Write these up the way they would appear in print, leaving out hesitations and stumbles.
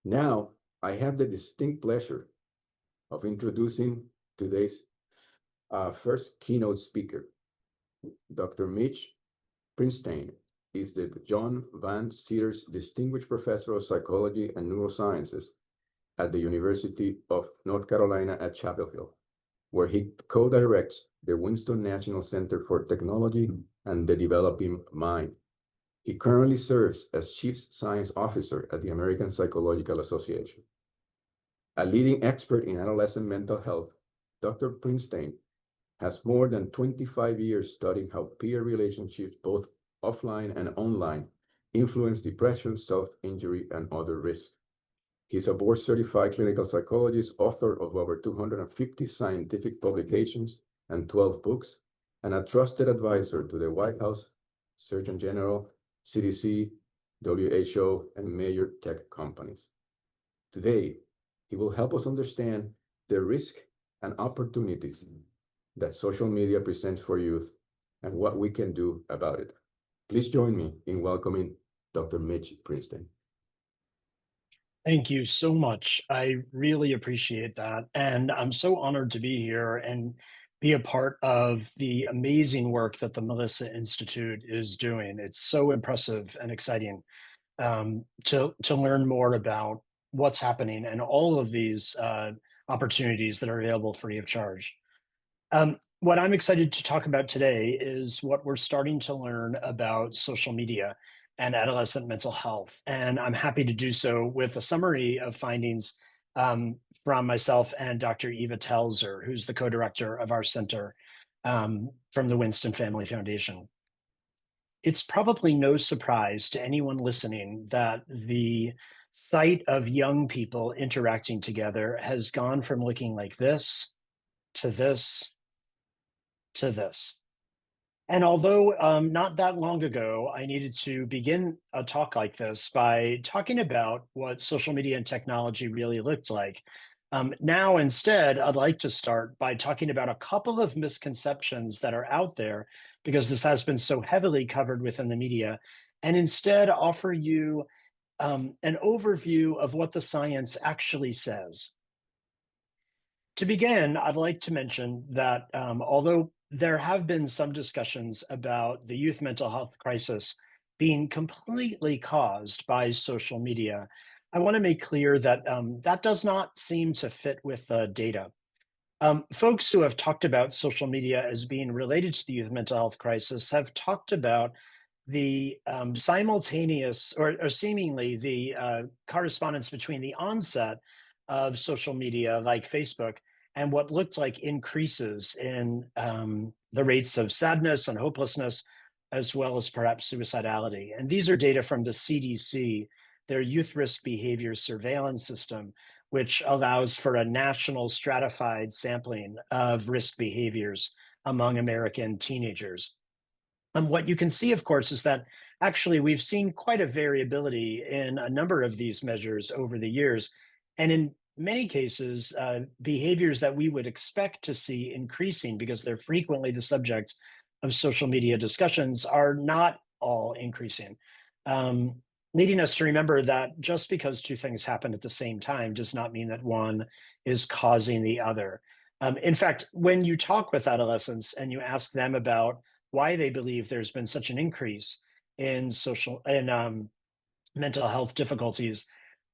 Now, I have the distinct pleasure of introducing today's first keynote speaker. Dr. Mitch Prinstein is the John Van Seters Distinguished Professor of Psychology and Neurosciences at the University of North Carolina at Chapel Hill, where he co-directs the Winston National Center for Technology and the Developing Mind. He currently serves as Chief Science Officer at the American Psychological Association. A leading expert in adolescent mental health, Dr. Prinstein has more than 25 years studying how peer relationships, both offline and online, influence depression, self-injury, and other risks. He's a board-certified clinical psychologist, author of over 250 scientific publications and 12 books, and a trusted advisor to the White House, Surgeon General, CDC, WHO, and major tech companies. Today, he will help us understand the risk and opportunities that social media presents for youth and what we can do about it. Please join me in welcoming Dr. Mitch Prinstein. Thank you so much. I really appreciate that. And I'm so honored to be here and be a part of the amazing work that the Melissa Institute is doing. It's so impressive and exciting to learn more about what's happening and all of these opportunities that are available free of charge. What I'm excited to talk about today is what we're starting to learn about social media and adolescent mental health. And I'm happy to do so with a summary of findings from myself and Dr. Eva Telzer, who's the co-director of our center from the Winston Family Foundation. It's probably no surprise to anyone listening that the sight of young people interacting together has gone from looking like this to this to this. And although not that long ago, I needed to begin a talk like this by talking about what social media and technology really looked like. Now, instead, I'd like to start by talking about a couple of misconceptions that are out there, because this has been so heavily covered within the media, and instead offer you an overview of what the science actually says. To begin, I'd like to mention that although there have been some discussions about the youth mental health crisis being completely caused by social media, I want to make clear that that does not seem to fit with the data. Folks who have talked about social media as being related to the youth mental health crisis have talked about the simultaneous or seemingly the correspondence between the onset of social media like Facebook and what looked like increases in the rates of sadness and hopelessness, as well as perhaps suicidality. And these are data from the CDC, their youth risk behavior surveillance system, which allows for a national stratified sampling of risk behaviors among American teenagers. And what you can see, of course, is that actually we've seen quite a variability in a number of these measures over the years. And in many cases, behaviors that we would expect to see increasing because they're frequently the subject of social media discussions are not all increasing, leading us to remember that just because two things happen at the same time does not mean that one is causing the other. In fact, when you talk with adolescents and you ask them about why they believe there's been such an increase in mental health difficulties,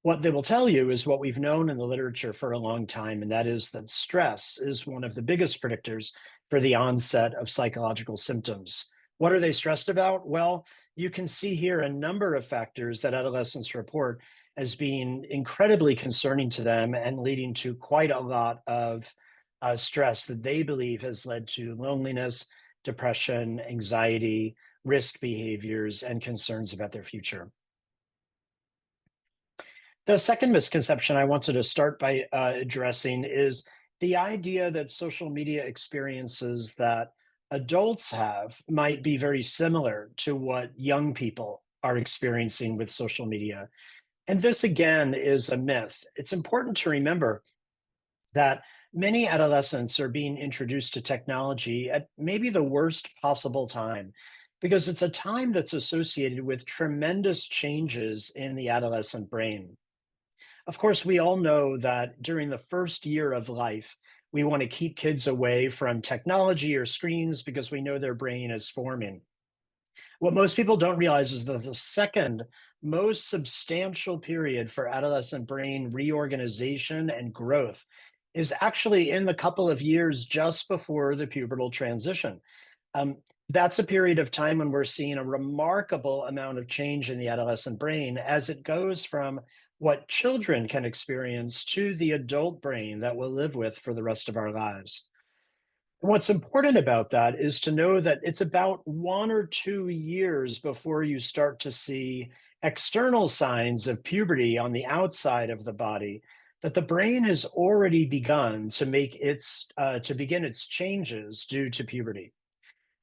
what they will tell you is what we've known in the literature for a long time, and that is that stress is one of the biggest predictors for the onset of psychological symptoms. What are they stressed about? Well, you can see here a number of factors that adolescents report as being incredibly concerning to them and leading to quite a lot of stress that they believe has led to loneliness, depression, anxiety, risk behaviors, and concerns about their future. The second misconception I wanted to start by addressing is the idea that social media experiences that adults have might be very similar to what young people are experiencing with social media. And this, again, is a myth. It's important to remember that many adolescents are being introduced to technology at maybe the worst possible time, because it's a time that's associated with tremendous changes in the adolescent brain. Of course, we all know that during the first year of life, we want to keep kids away from technology or screens because we know their brain is forming. What most people don't realize is that the second most substantial period for adolescent brain reorganization and growth is actually in the couple of years just before the pubertal transition. Um, that's a period of time when we're seeing a remarkable amount of change in the adolescent brain as it goes from what children can experience to the adult brain that we'll live with for the rest of our lives. What's important about that is to know that it's about 1 or 2 years before you start to see external signs of puberty on the outside of the body, that the brain has already begun to begin its changes due to puberty.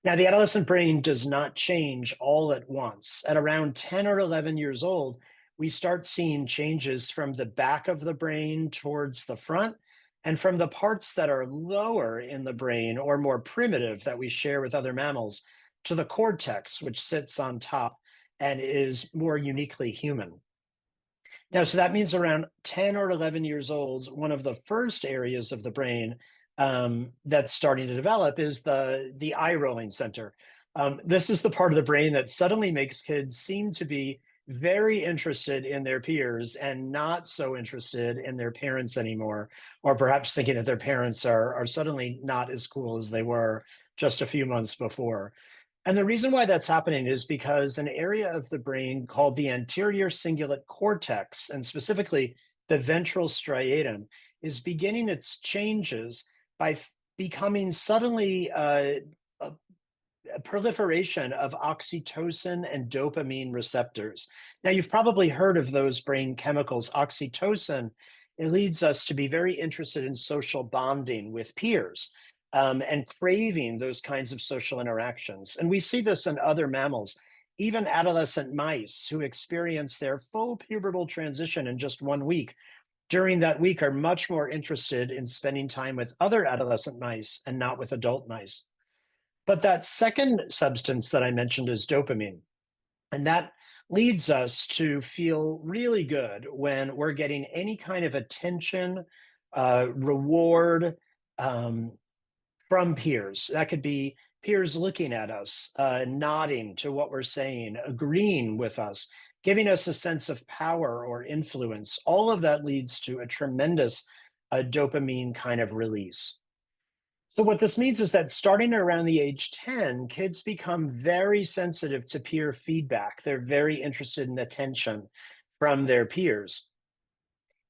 Now, the adolescent brain does not change all at once. At around 10 or 11 years old, we start seeing changes from the back of the brain towards the front, and from the parts that are lower in the brain or more primitive that we share with other mammals to the cortex, which sits on top and is more uniquely human. Now, so that means around 10 or 11 years old, one of the first areas of the brain that's starting to develop is the eye rolling center. This is the part of the brain that suddenly makes kids seem to be very interested in their peers and not so interested in their parents anymore, or perhaps thinking that their parents are suddenly not as cool as they were just a few months before. And the reason why that's happening is because an area of the brain called the anterior cingulate cortex, and specifically the ventral striatum, is beginning its changes by becoming suddenly a proliferation of oxytocin and dopamine receptors. Now, you've probably heard of those brain chemicals. Oxytocin, it leads us to be very interested in social bonding with peers, and craving those kinds of social interactions. And we see this in other mammals, even adolescent mice who experience their full pubertal transition in just 1 week. During that week, are much more interested in spending time with other adolescent mice and not with adult mice. But that second substance that I mentioned is dopamine. And that leads us to feel really good when we're getting any kind of attention, reward, um, from peers. That could be peers looking at us, nodding to what we're saying, agreeing with us, giving us a sense of power or influence. All of that leads to a tremendous dopamine kind of release. So, what this means is that starting around the age 10, kids become very sensitive to peer feedback. They're very interested in attention from their peers.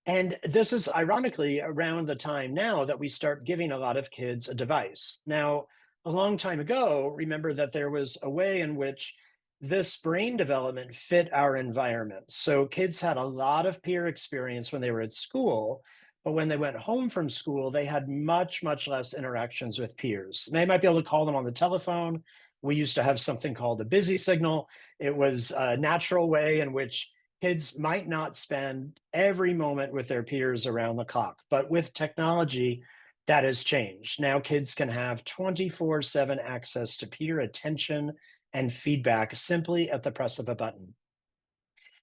And this is ironically around the time now that we start giving a lot of kids a device. Now, a long time ago, remember that there was a way in which this brain development fit our environment. So kids had a lot of peer experience when they were at school, but when they went home from school, they had much, much less interactions with peers. They might be able to call them on the telephone. We used to have something called a busy signal. It was a natural way in which kids might not spend every moment with their peers around the clock, but with technology, that has changed. Now kids can have 24/7 access to peer attention and feedback simply at the press of a button.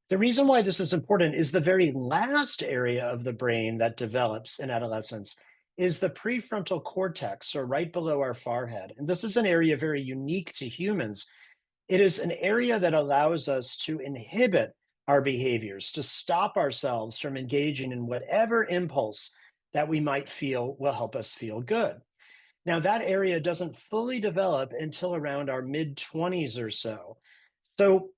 The reason why this is important is the very last area of the brain that develops in adolescence is the prefrontal cortex, or right below our forehead. And this is an area very unique to humans. It is an area that allows us to inhibit our behaviors, to stop ourselves from engaging in whatever impulse that we might feel will help us feel good. Now, that area doesn't fully develop until around our mid 20s or so. So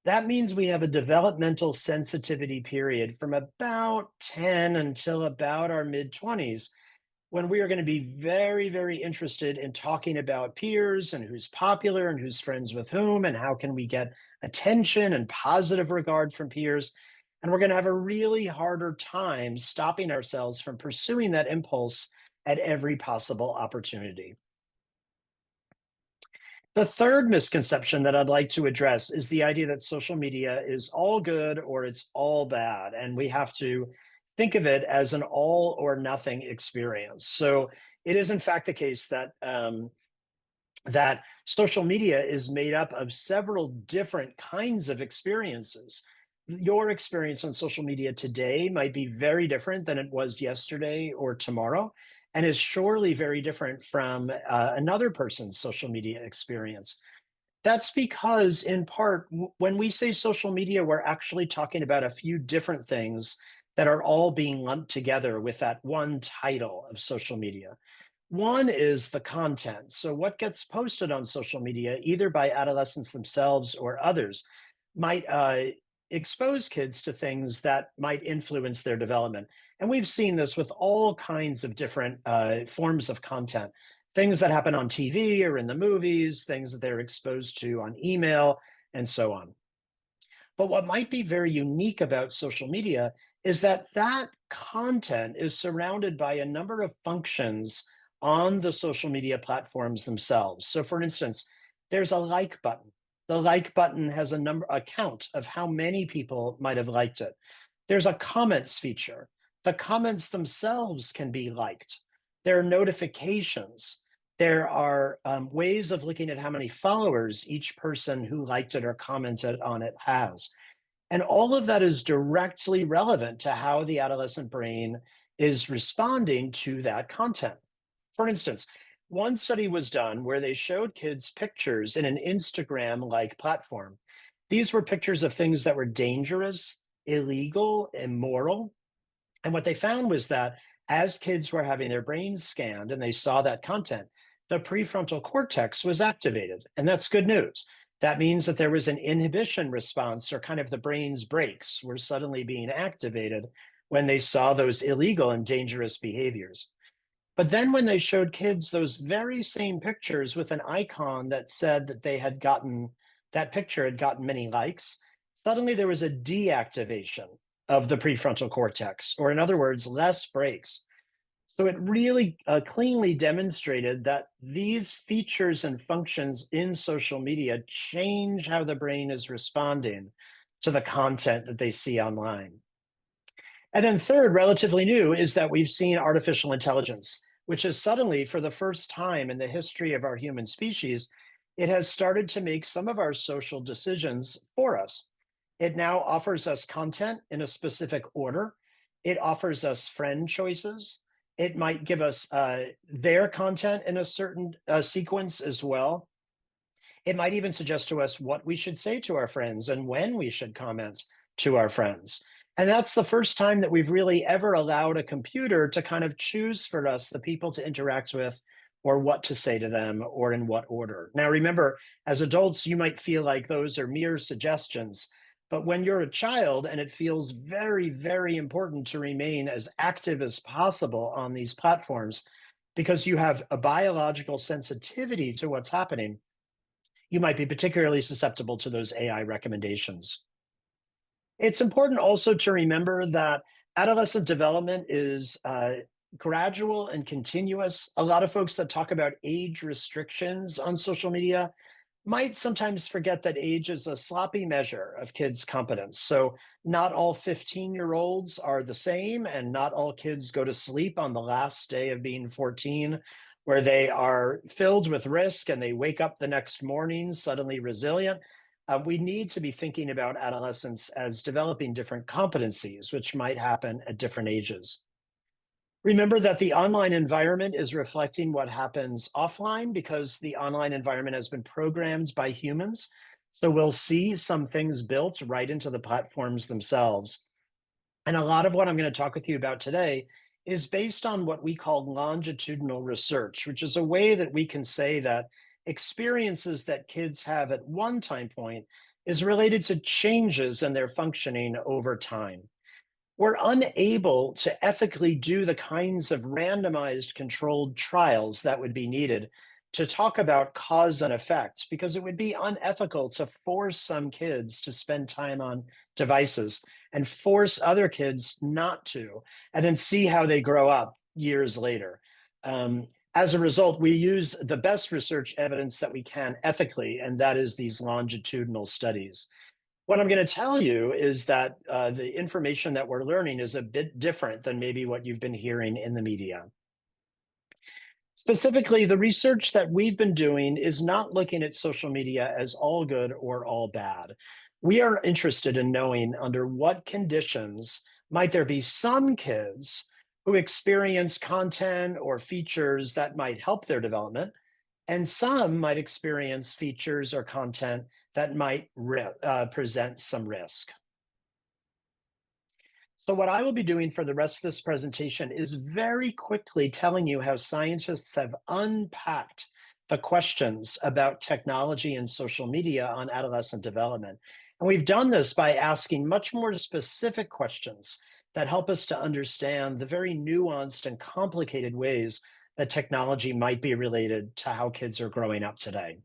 that means we have a developmental sensitivity period from about 10 until about our mid 20s when we are going to be very, very interested in talking about peers and who's popular and who's friends with whom and how can we get attention and positive regard from peers. And we're going to have a really harder time stopping ourselves from pursuing that impulse at every possible opportunity. The third misconception that I'd like to address is the idea that social media is all good or it's all bad, and we have to think of it as an all or nothing experience. So it is in fact the case that that social media is made up of several different kinds of experiences. your experience on social media today might be very different than it was yesterday or tomorrow, and is surely very different from another person's social media experience. That's because, in part, when we say social media, we're actually talking about a few different things that are all being lumped together with that one title of social media. One is the content. So, what gets posted on social media, either by adolescents themselves or others, might expose kids to things that might influence their development. And we've seen this with all kinds of different forms of content, things that happen on TV or in the movies, things that they're exposed to on email, and so on. But what might be very unique about social media is that that content is surrounded by a number of functions on the social media platforms themselves. So for instance, there's a like button. The like button has a count of how many people might have liked it. There's a comments feature. The comments themselves can be liked. There are notifications. There are ways of looking at how many followers each person who liked it or commented on it has. And all of that is directly relevant to how the adolescent brain is responding to that content. For instance, one study was done where they showed kids pictures in an Instagram-like platform. These were pictures of things that were dangerous, illegal, immoral. And what they found was that as kids were having their brains scanned and they saw that content, the prefrontal cortex was activated. And that's good news. That means that there was an inhibition response, or kind of the brain's brakes were suddenly being activated when they saw those illegal and dangerous behaviors. But then when they showed kids those very same pictures with an icon that said that that picture had gotten many likes, suddenly there was a deactivation of the prefrontal cortex, or in other words, less brakes. So it really cleanly demonstrated that these features and functions in social media change how the brain is responding to the content that they see online. And then third, relatively new, is that we've seen artificial intelligence, which is suddenly, for the first time in the history of our human species, it has started to make some of our social decisions for us. It now offers us content in a specific order. It offers us friend choices. It might give us their content in a certain sequence as well. It might even suggest to us what we should say to our friends and when we should comment to our friends. And that's the first time that we've really ever allowed a computer to kind of choose for us the people to interact with, or what to say to them, or in what order. Now, remember, as adults, you might feel like those are mere suggestions. But when you're a child, and it feels very, very important to remain as active as possible on these platforms, because you have a biological sensitivity to what's happening, you might be particularly susceptible to those AI recommendations. It's important also to remember that adolescent development is gradual and continuous. A lot of folks that talk about age restrictions on social media might sometimes forget that age is a sloppy measure of kids' competence. So not all 15-year-olds are the same, and not all kids go to sleep on the last day of being 14, where they are filled with risk and they wake up the next morning suddenly resilient. We need to be thinking about adolescence as developing different competencies, which might happen at different ages. Remember that the online environment is reflecting what happens offline, because the online environment has been programmed by humans. So we'll see some things built right into the platforms themselves. And a lot of what I'm going to talk with you about today is based on what we call longitudinal research, which is a way that we can say that experiences that kids have at one time point is related to changes in their functioning over time. We're unable to ethically do the kinds of randomized controlled trials that would be needed to talk about cause and effect, because it would be unethical to force some kids to spend time on devices and force other kids not to, and then see how they grow up years later. As a result, we use the best research evidence that we can ethically, and that is these longitudinal studies. What I'm going to tell you is that the information that we're learning is a bit different than maybe what you've been hearing in the media. Specifically, the research that we've been doing is not looking at social media as all good or all bad. We are interested in knowing under what conditions might there be some kids who experience content or features that might help their development, and some might experience features or content that might present some risk. So what I will be doing for the rest of this presentation is very quickly telling you how scientists have unpacked the questions about technology and social media on adolescent development. And we've done this by asking much more specific questions that help us to understand the very nuanced and complicated ways that technology might be related to how kids are growing up today.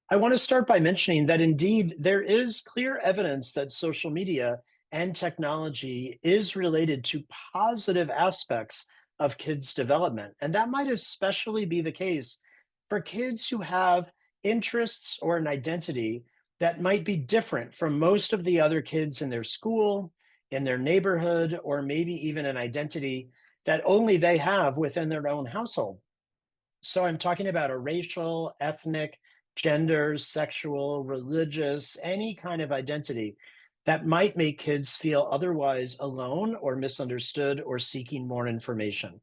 I want to start by mentioning that indeed there is clear evidence that social media and technology is related to positive aspects of kids' development. And that might especially be the case for kids who have interests or an identity that might be different from most of the other kids in their school, in their neighborhood, or maybe even an identity that only they have within their own household. So I'm talking about a racial, ethnic, gender, sexual, religious, any kind of identity that might make kids feel otherwise alone or misunderstood or seeking more information.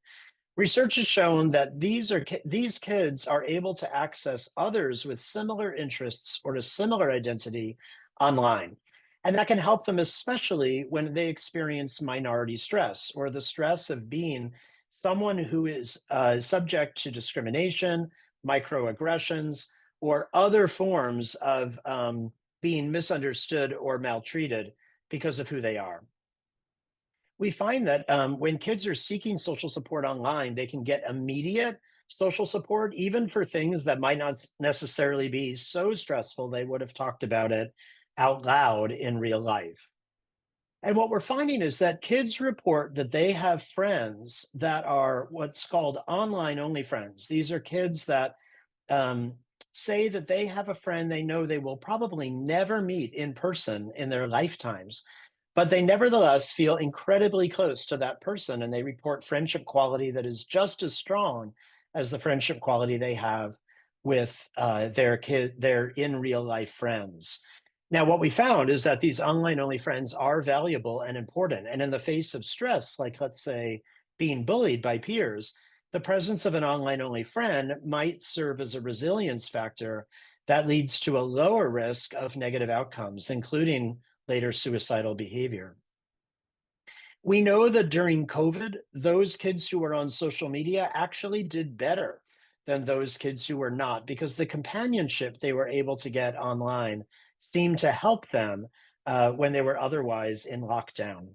Research has shown that these kids are able to access others with similar interests or a similar identity online. And that can help them, especially when they experience minority stress or the stress of being someone who is subject to discrimination, microaggressions, or other forms of being misunderstood or maltreated because of who they are. We find that when kids are seeking social support online, they can get immediate social support, even for things that might not necessarily be so stressful they would have talked about it out loud in real life. And what we're finding is that kids report that they have friends that are what's called online only friends. These are kids that um, say that they have a friend they know they will probably never meet in person in their lifetimes, but they nevertheless feel incredibly close to that person, and they report friendship quality that is just as strong as the friendship quality they have with their in real life friends. Now, what we found is that these online only friends are valuable and important. And in the face of stress, like let's say being bullied by peers, the presence of an online only friend might serve as a resilience factor that leads to a lower risk of negative outcomes, including later suicidal behavior. We know that during COVID, those kids who were on social media actually did better than those kids who were not, because the companionship they were able to get online seemed to help them when they were otherwise in lockdown.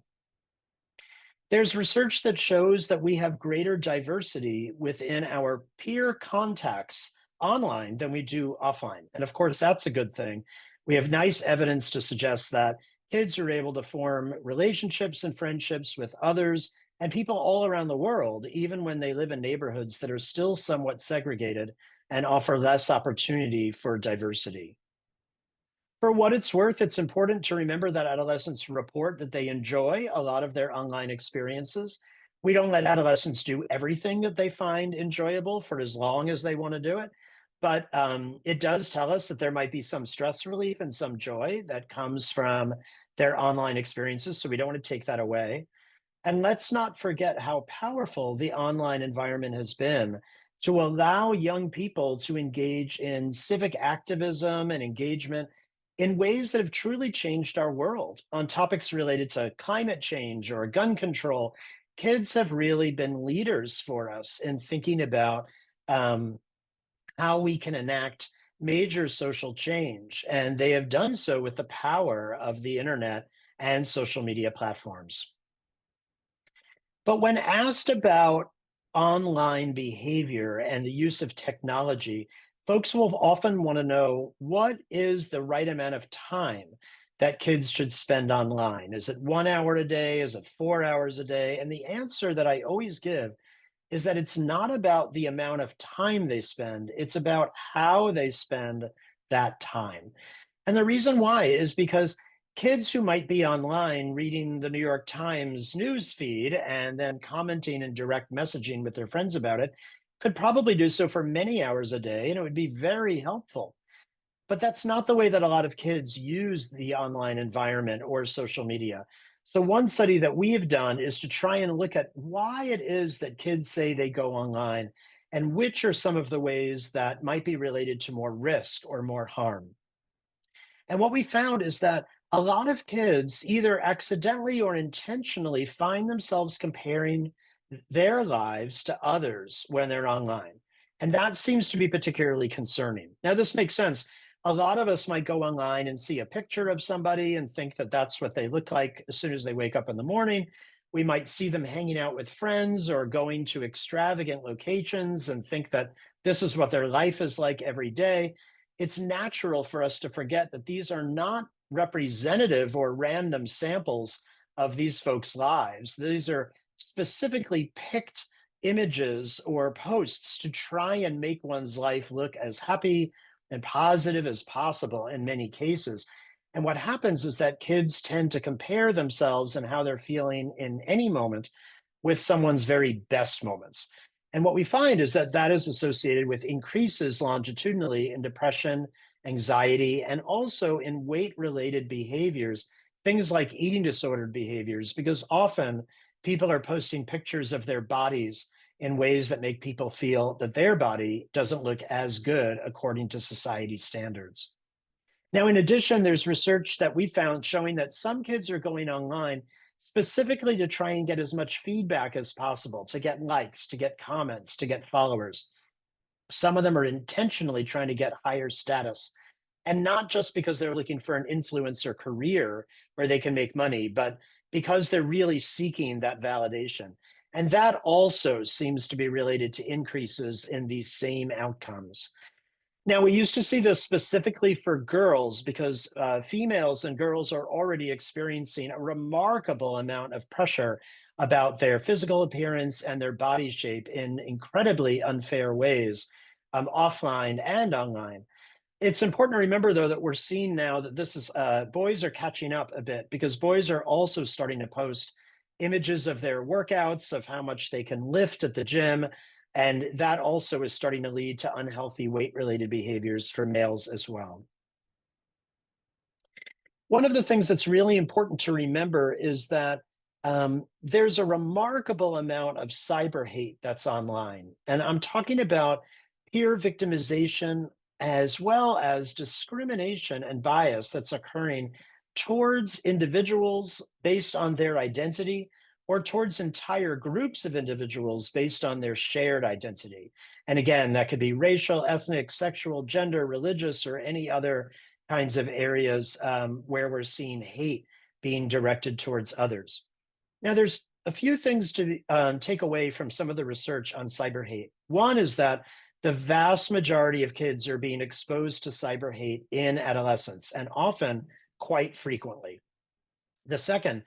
There's research that shows that we have greater diversity within our peer contacts online than we do offline. And of course, that's a good thing. We have nice evidence to suggest that kids are able to form relationships and friendships with others and people all around the world, even when they live in neighborhoods that are still somewhat segregated and offer less opportunity for diversity. For what it's worth, it's important to remember that adolescents report that they enjoy a lot of their online experiences. We don't let adolescents do everything that they find enjoyable for as long as they want to do it. But it does tell us that there might be some stress relief and some joy that comes from their online experiences. So we don't want to take that away. And let's not forget how powerful the online environment has been to allow young people to engage in civic activism and engagement in ways that have truly changed our world on topics related to climate change or gun control. Kids have really been leaders for us in thinking about how we can enact major social change. And they have done so with the power of the internet and social media platforms. But when asked about online behavior and the use of technology, folks will often want to know, what is the right amount of time that kids should spend online? Is it 1 hour a day? Is it 4 hours a day? And the answer that I always give is that it's not about the amount of time they spend, it's about how they spend that time. And the reason why is because kids who might be online reading the New York Times news feed and then commenting and direct messaging with their friends about it could probably do so for many hours a day, and it would be very helpful. But that's not the way that a lot of kids use the online environment or social media. So one study that we have done is to try and look at why it is that kids say they go online and which are some of the ways that might be related to more risk or more harm. And what we found is that a lot of kids either accidentally or intentionally find themselves comparing their lives to others when they're online. And that seems to be particularly concerning. Now, this makes sense. A lot of us might go online and see a picture of somebody and think that that's what they look like as soon as they wake up in the morning. We might see them hanging out with friends or going to extravagant locations and think that this is what their life is like every day. It's natural for us to forget that these are not representative or random samples of these folks' lives. These are specifically picked images or posts to try and make one's life look as happy and positive as possible in many cases. And what happens is that kids tend to compare themselves and how they're feeling in any moment with someone's very best moments. And what we find is that that is associated with increases longitudinally in depression, anxiety, and also in weight-related behaviors, things like eating disordered behaviors, because often people are posting pictures of their bodies in ways that make people feel that their body doesn't look as good according to society standards. Now, in addition, there's research that we found showing that some kids are going online specifically to try and get as much feedback as possible, to get likes, to get comments, to get followers. Some of them are intentionally trying to get higher status, and not just because they're looking for an influencer career where they can make money, but because they're really seeking that validation. And that also seems to be related to increases in these same outcomes. Now, we used to see this specifically for girls because females and girls are already experiencing a remarkable amount of pressure about their physical appearance and their body shape in incredibly unfair ways, offline and online. It's important to remember, though, that we're seeing now that this is boys are catching up a bit because boys are also starting to post images of their workouts, of how much they can lift at the gym. And that also is starting to lead to unhealthy weight-related behaviors for males as well. One of the things that's really important to remember is that there's a remarkable amount of cyber hate that's online. And I'm talking about peer victimization as well as discrimination and bias that's occurring towards individuals based on their identity or towards entire groups of individuals based on their shared identity. And again, that could be racial, ethnic, sexual, gender, religious, or any other kinds of areas where we're seeing hate being directed towards others. Now, there's a few things to take away from some of the research on cyber hate. One is that the vast majority of kids are being exposed to cyber hate in adolescence, and often quite frequently. The second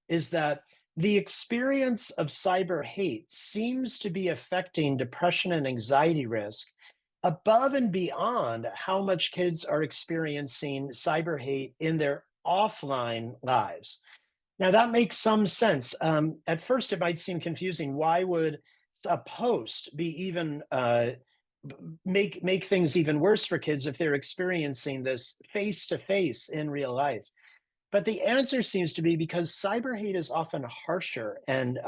is that the experience of cyber hate seems to be affecting depression and anxiety risk above and beyond how much kids are experiencing cyber hate in their offline lives. Now, that makes some sense. At first, it might seem confusing. Why would a post be even make things even worse for kids if they're experiencing this face to face in real life? But the answer seems to be because cyber hate is often harsher and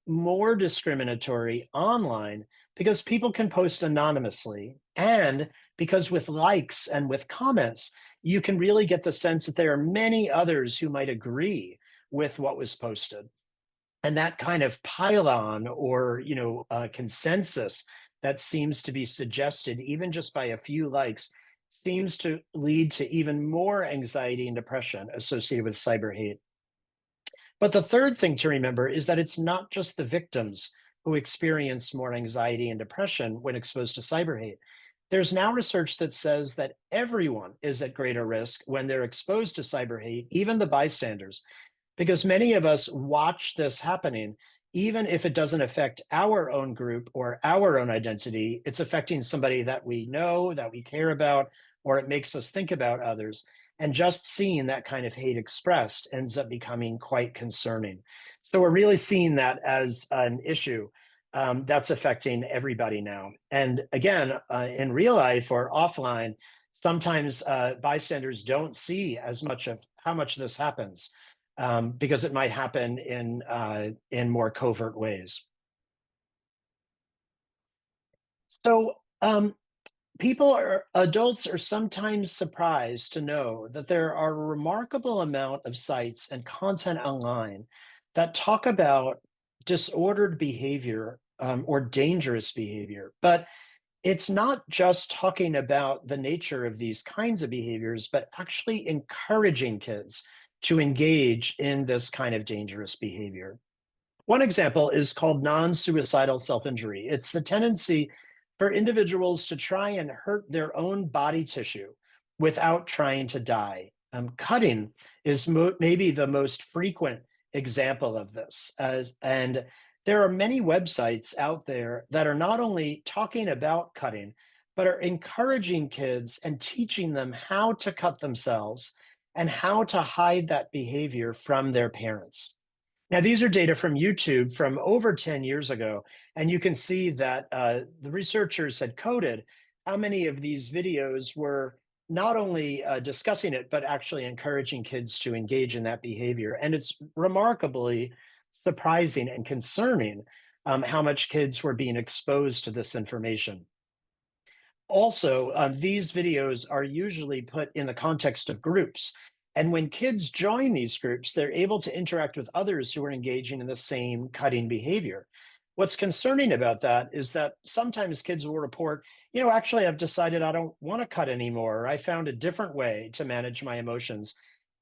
more discriminatory online because people can post anonymously, and because with likes and with comments, you can really get the sense that there are many others who might agree with what was posted. And that kind of pile-on or consensus that seems to be suggested, even just by a few likes, seems to lead to even more anxiety and depression associated with cyber hate. But the third thing to remember is that it's not just the victims who experience more anxiety and depression when exposed to cyber hate. There's now research that says that everyone is at greater risk when they're exposed to cyber hate, even the bystanders, because many of us watch this happening. Even if it doesn't affect our own group or our own identity, it's affecting somebody that we know, that we care about, or it makes us think about others. And just seeing that kind of hate expressed ends up becoming quite concerning. So we're really seeing that as an issue that's affecting everybody now. And again, in real life or offline, Sometimes bystanders don't see as much of how much this happens because it might happen in more covert ways. So adults are sometimes surprised to know that there are a remarkable amount of sites and content online that talk about disordered behavior or dangerous behavior. But it's not just talking about the nature of these kinds of behaviors, but actually encouraging kids to engage in this kind of dangerous behavior. One example is called non-suicidal self-injury. It's the tendency for individuals to try and hurt their own body tissue without trying to die. Cutting is maybe the most frequent example of this. And there are many websites out there that are not only talking about cutting, but are encouraging kids and teaching them how to cut themselves and how to hide that behavior from their parents. Now, these are data from YouTube from over 10 years ago, and you can see that the researchers had coded how many of these videos were not only discussing it, but actually encouraging kids to engage in that behavior. And it's remarkably surprising and concerning how much kids were being exposed to this information. Also, these videos are usually put in the context of groups. And when kids join these groups, they're able to interact with others who are engaging in the same cutting behavior. What's concerning about that is that sometimes kids will report, actually, I've decided I don't want to cut anymore. Or I found a different way to manage my emotions.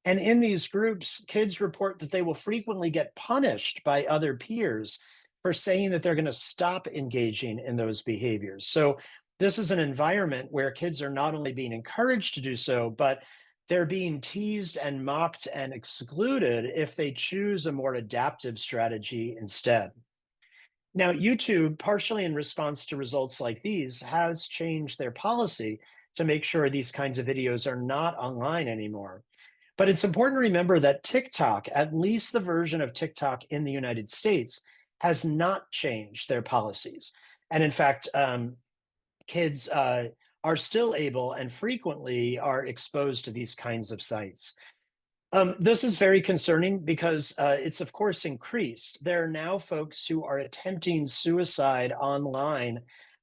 And in these groups, kids report that they will frequently get punished by other peers for saying that they're going to stop engaging in those behaviors. So this is an environment where kids are not only being encouraged to do so, but they're being teased and mocked and excluded if they choose a more adaptive strategy instead. Now, YouTube, partially in response to results like these, has changed their policy to make sure these kinds of videos are not online anymore. But it's important to remember that TikTok, at least the version of TikTok in the United States, has not changed their policies. And in fact, kids are still able and frequently are exposed to these kinds of sites. This is very concerning because it's, of course, increased. There are now folks who are attempting suicide online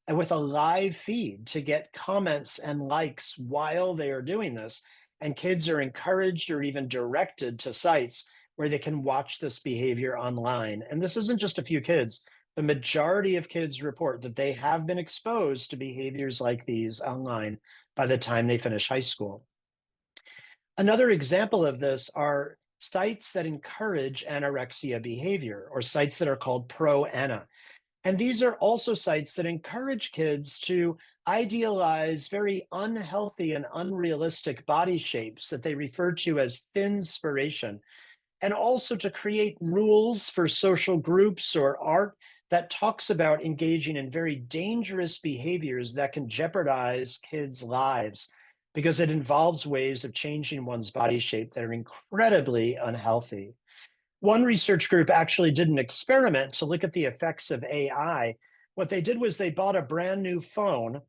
with a live feed to get comments and likes while they are doing this. And kids are encouraged or even directed to sites where they can watch this behavior online. And this isn't just a few kids. The majority of kids report that they have been exposed to behaviors like these online by the time they finish high school. Another example of this are sites that encourage anorexia behavior, or sites that are called pro-ana. And these are also sites that encourage kids to idealize very unhealthy and unrealistic body shapes that they refer to as thinspiration, and also to create rules for social groups or art that talks about engaging in very dangerous behaviors that can jeopardize kids' lives because it involves ways of changing one's body shape that are incredibly unhealthy. One research group actually did an experiment to look at the effects of AI. What they did was they bought a brand new phone.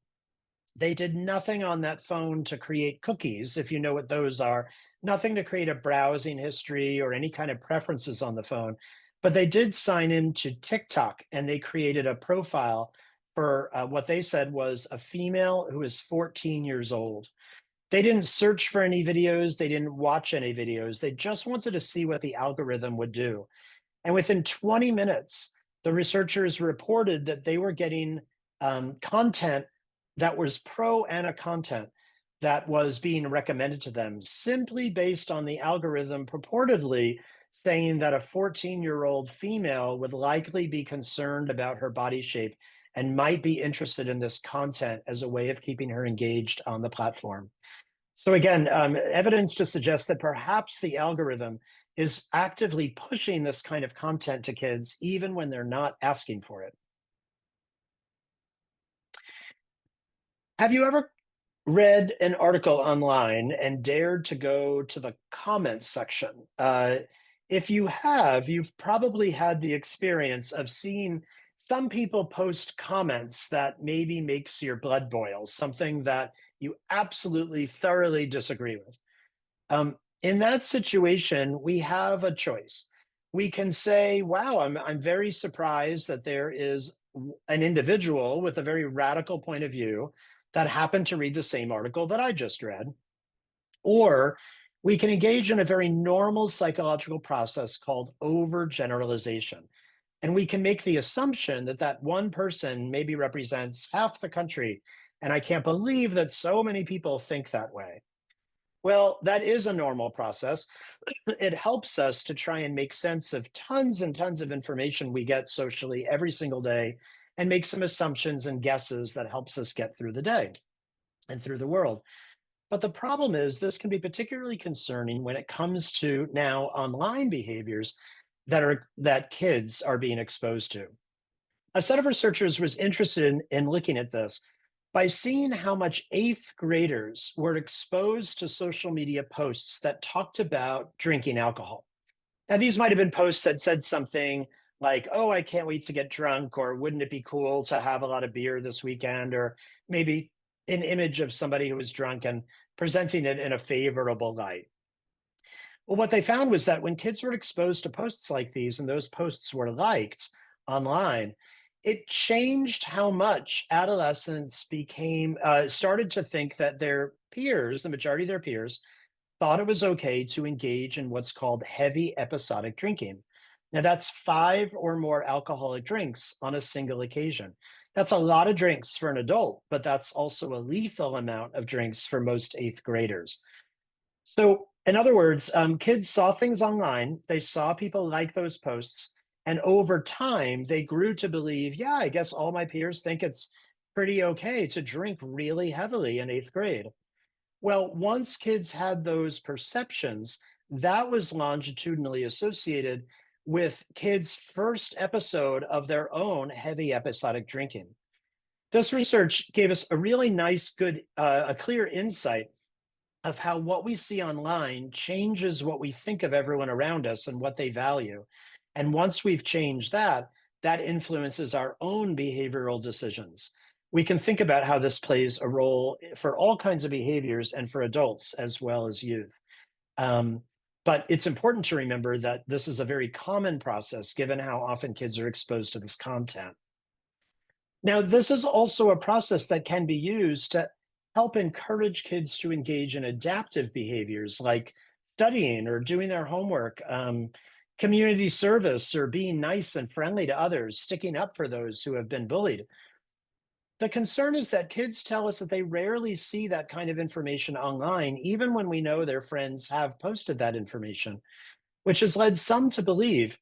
They did nothing on that phone to create cookies, if you know what those are, nothing to create a browsing history or any kind of preferences on the phone. But they did sign into TikTok and they created a profile for what they said was a female who is 14 years old. They didn't search for any videos. They didn't watch any videos. They just wanted to see what the algorithm would do. And within 20 minutes, the researchers reported that they were getting content that was pro-ana content that was being recommended to them simply based on the algorithm purportedly saying that a 14-year-old female would likely be concerned about her body shape and might be interested in this content as a way of keeping her engaged on the platform. So again, evidence to suggest that perhaps the algorithm is actively pushing this kind of content to kids, even when they're not asking for it. Have you ever read an article online and dared to go to the comments section? If you have, you've probably had the experience of seeing some people post comments that maybe makes your blood boil, something that you absolutely thoroughly disagree with. In that situation, we have a choice. We can say, wow, I'm very surprised that there is an individual with a very radical point of view that happened to read the same article that I just read. Or we can engage in a very normal psychological process called overgeneralization. And we can make the assumption that that one person maybe represents half the country. And I can't believe that so many people think that way. Well, that is a normal process. It helps us to try and make sense of tons and tons of information we get socially every single day and make some assumptions and guesses that helps us get through the day and through the world. But the problem is this can be particularly concerning when it comes to now online behaviors that kids are being exposed to. A set of researchers was interested in looking at this by seeing how much eighth graders were exposed to social media posts that talked about drinking alcohol. Now, these might have been posts that said something like, oh, I can't wait to get drunk, or wouldn't it be cool to have a lot of beer this weekend, or maybe an image of somebody who was drunk and presenting it in a favorable light. Well, what they found was that when kids were exposed to posts like these and those posts were liked online, it changed how much adolescents started to think that their peers, the majority of their peers, thought it was okay to engage in what's called heavy episodic drinking. Now, that's 5 or more alcoholic drinks on a single occasion. That's a lot of drinks for an adult, but that's also a lethal amount of drinks for most eighth graders. So, in other words, kids saw things online, they saw people like those posts, and over time, they grew to believe, yeah, I guess all my peers think it's pretty okay to drink really heavily in eighth grade. Well, once kids had those perceptions, that was longitudinally associated with kids' first episode of their own heavy episodic drinking. This research gave us a really nice, a clear insight of how what we see online changes what we think of everyone around us and what they value. And once we've changed that, that influences our own behavioral decisions. We can think about how this plays a role for all kinds of behaviors and for adults as well as youth. But it's important to remember that this is a very common process given how often kids are exposed to this content. Now, this is also a process that can be used to help encourage kids to engage in adaptive behaviors like studying or doing their homework, community service, or being nice and friendly to others, sticking up for those who have been bullied. The concern is that kids tell us that they rarely see that kind of information online, even when we know their friends have posted that information, which has led some to believe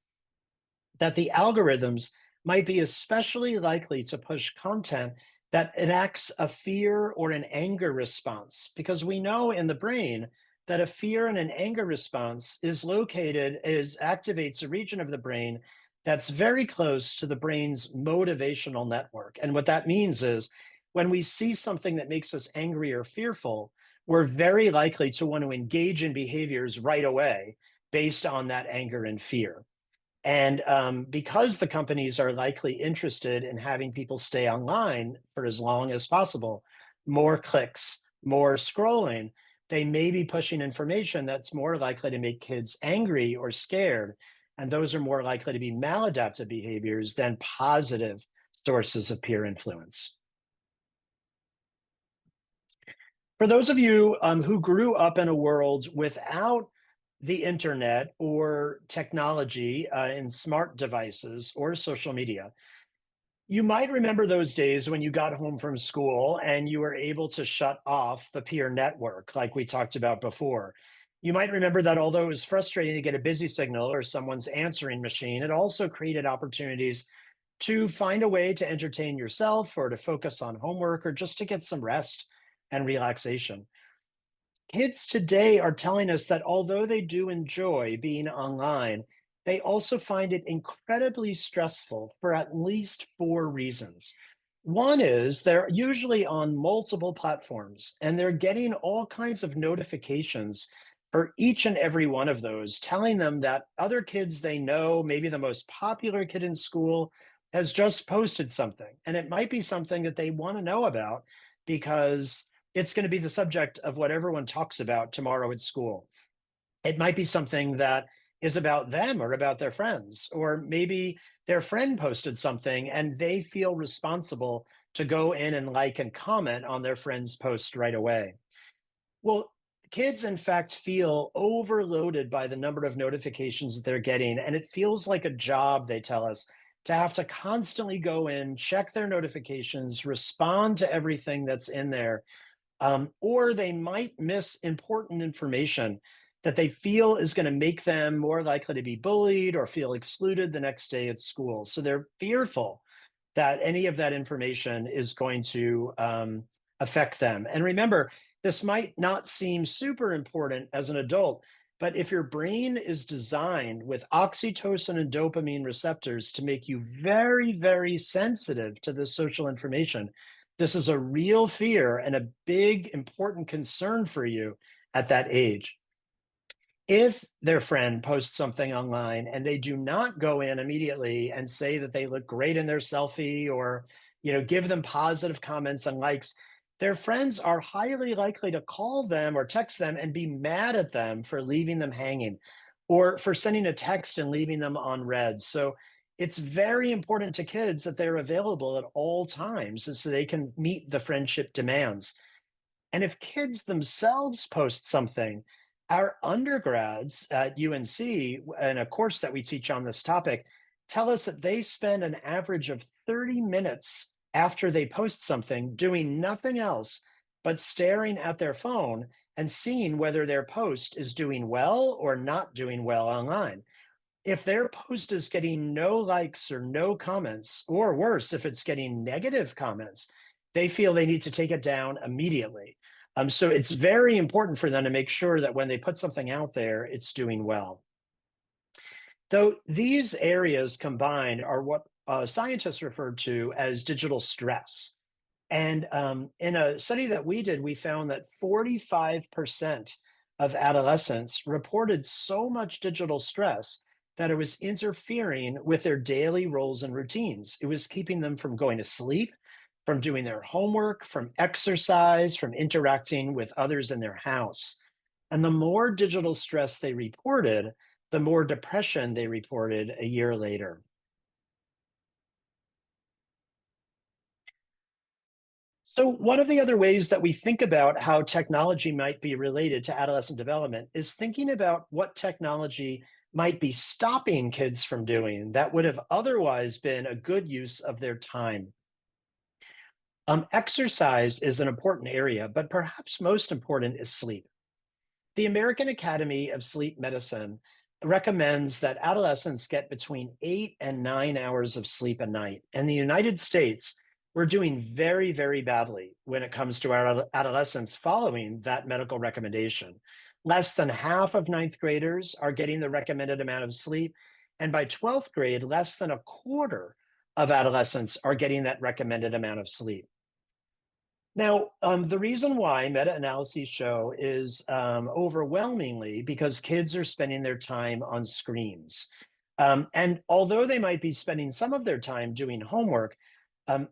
that the algorithms might be especially likely to push content that enacts a fear or an anger response, because we know in the brain that a fear and an anger response activates a region of the brain that's very close to the brain's motivational network. And what that means is when we see something that makes us angry or fearful, we're very likely to want to engage in behaviors right away based on that anger and fear. And because the companies are likely interested in having people stay online for as long as possible, more clicks, more scrolling, they may be pushing information that's more likely to make kids angry or scared. And those are more likely to be maladaptive behaviors than positive sources of peer influence. For those of you who grew up in a world without the internet or technology in smart devices or social media, you might remember those days when you got home from school and you were able to shut off the peer network like we talked about before. You might remember that although it was frustrating to get a busy signal or someone's answering machine, it also created opportunities to find a way to entertain yourself or to focus on homework or just to get some rest and relaxation. Kids today are telling us that although they do enjoy being online, they also find it incredibly stressful for at least 4 reasons. One is they're usually on multiple platforms and they're getting all kinds of notifications for each and every one of those, telling them that other kids they know, maybe the most popular kid in school, has just posted something, and it might be something that they want to know about because it's going to be the subject of what everyone talks about tomorrow at school. It might be something that is about them or about their friends, or maybe their friend posted something and they feel responsible to go in and like and comment on their friend's post right away. Well, kids, in fact, feel overloaded by the number of notifications that they're getting, and it feels like a job, they tell us, to have to constantly go in, check their notifications, respond to everything that's in there, or they might miss important information that they feel is going to make them more likely to be bullied or feel excluded the next day at school. So they're fearful that any of that information is going to affect them. And remember, this might not seem super important as an adult, but if your brain is designed with oxytocin and dopamine receptors to make you very, very sensitive to this social information, this is a real fear and a big, important concern for you at that age. If their friend posts something online and they do not go in immediately and say that they look great in their selfie, or give them positive comments and likes, their friends are highly likely to call them or text them and be mad at them for leaving them hanging, or for sending a text and leaving them on read. So it's very important to kids that they're available at all times so they can meet the friendship demands. And if kids themselves post something, our undergrads at UNC, in a course that we teach on this topic, tell us that they spend an average of 30 minutes after they post something doing nothing else but staring at their phone and seeing whether their post is doing well or not doing well online. If their post is getting no likes or no comments, or worse, if it's getting negative comments, they feel they need to take it down immediately. So it's very important for them to make sure that when they put something out there, it's doing well. Though these areas combined are what scientists refer to as digital stress. And in a study that we did, we found that 45% of adolescents reported so much digital stress that it was interfering with their daily roles and routines. It was keeping them from going to sleep, from doing their homework, from exercise, from interacting with others in their house. And the more digital stress they reported, the more depression they reported a year later. So one of the other ways that we think about how technology might be related to adolescent development is thinking about what technology might be stopping kids from doing that would have otherwise been a good use of their time. Exercise is an important area, but perhaps most important is sleep. The American Academy of Sleep Medicine recommends that adolescents get between 8 and 9 hours of sleep a night. In the United States, we're doing very, very badly when it comes to our adolescents following that medical recommendation. Less than half of ninth graders are getting the recommended amount of sleep. And by 12th grade, less than a quarter of adolescents are getting that recommended amount of sleep. Now, the reason why meta-analyses show is overwhelmingly because kids are spending their time on screens. And although they might be spending some of their time doing homework,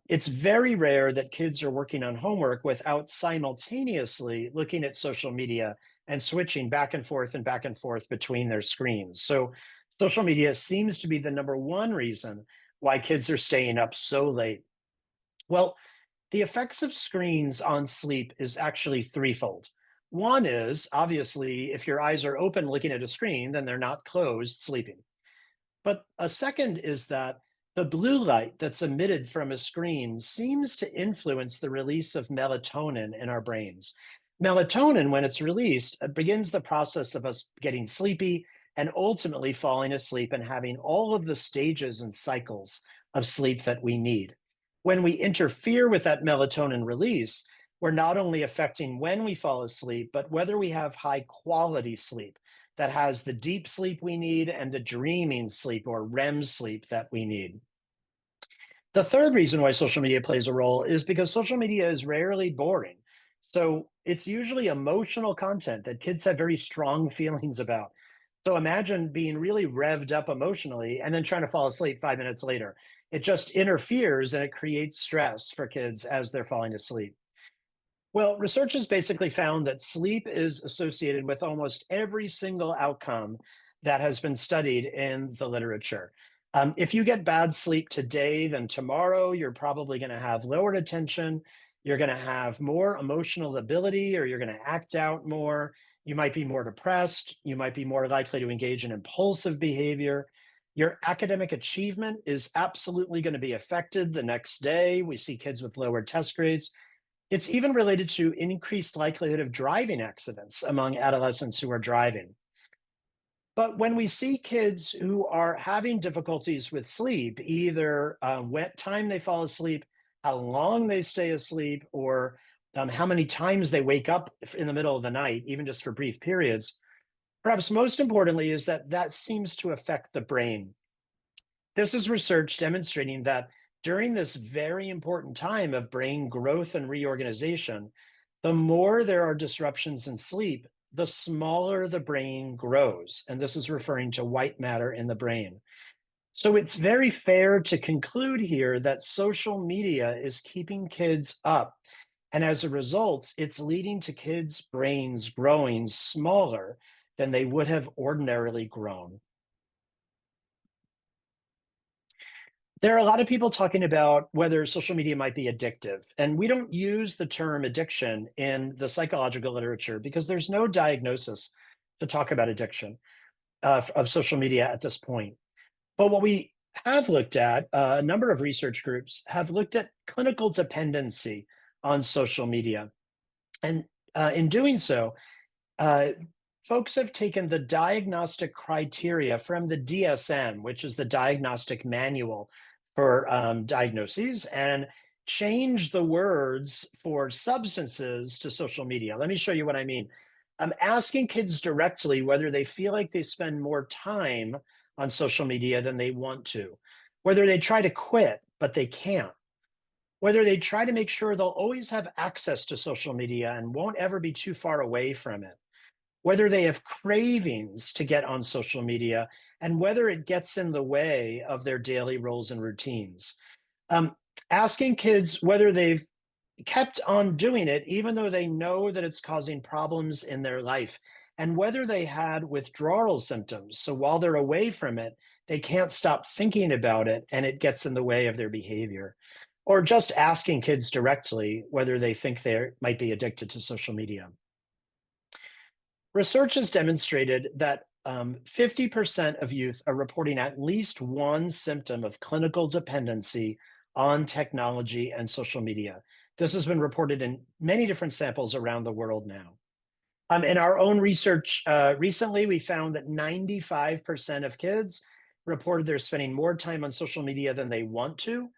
it's very rare that kids are working on homework without simultaneously looking at social media and switching back and forth between their screens. So social media seems to be the number one reason why kids are staying up so late. Well, the effects of screens on sleep is actually threefold. One is, obviously, if your eyes are open looking at a screen, then they're not closed sleeping. But a second is that the blue light that's emitted from a screen seems to influence the release of melatonin in our brains. Melatonin, when it's released, begins the process of us getting sleepy and ultimately falling asleep and having all of the stages and cycles of sleep that we need. When we interfere with that melatonin release, we're not only affecting when we fall asleep, but whether we have high quality sleep that has the deep sleep we need and the dreaming sleep or REM sleep that we need. The third reason why social media plays a role is because social media is rarely boring. So it's usually emotional content that kids have very strong feelings about. So imagine being really revved up emotionally and then trying to fall asleep 5 minutes later. It just interferes and it creates stress for kids as they're falling asleep. Well, research has basically found that sleep is associated with almost every single outcome that has been studied in the literature. If you get bad sleep today, then tomorrow you're probably going to have lowered attention. You're going to have more emotional ability, or you're going to act out more. You might be more depressed. You might be more likely to engage in impulsive behavior. Your academic achievement is absolutely going to be affected the next day. We see kids with lower test grades. It's even related to increased likelihood of driving accidents among adolescents who are driving. But when we see kids who are having difficulties with sleep, either what time they fall asleep, how long they stay asleep, or how many times they wake up in the middle of the night, even just for brief periods, perhaps most importantly is that that seems to affect the brain. This is research demonstrating that during this very important time of brain growth and reorganization, the more there are disruptions in sleep, the smaller the brain grows. And this is referring to white matter in the brain. So it's very fair to conclude here that social media is keeping kids up. And as a result, it's leading to kids' brains growing smaller than they would have ordinarily grown. There are a lot of people talking about whether social media might be addictive. And we don't use the term addiction in the psychological literature because there's no diagnosis to talk about addiction of social media at this point. But what we have looked at, a number of research groups have looked at clinical dependency on social media. And in doing so, uh, folks have taken the diagnostic criteria from the DSM, which is the Diagnostic Manual for diagnoses, and changed the words for substances to social media. Let me show you what I mean. I'm asking kids directly whether they feel like they spend more time on social media than they want to, whether they try to quit, but they can't, whether they try to make sure they'll always have access to social media and won't ever be too far away from it, whether they have cravings to get on social media, and whether it gets in the way of their daily roles and routines. Um, Asking kids whether they've kept on doing it, even though they know that it's causing problems in their life, and whether they had withdrawal symptoms. So while they're away from it, they can't stop thinking about it and it gets in the way of their behavior. Or just asking kids directly whether they think they might be addicted to social media. Research has demonstrated that 50% of youth are reporting at least one symptom of clinical dependency on technology and social media. This has been reported in many different samples around the world now. In our own research recently, we found that 95% of kids reported they're spending more time on social media than they want to.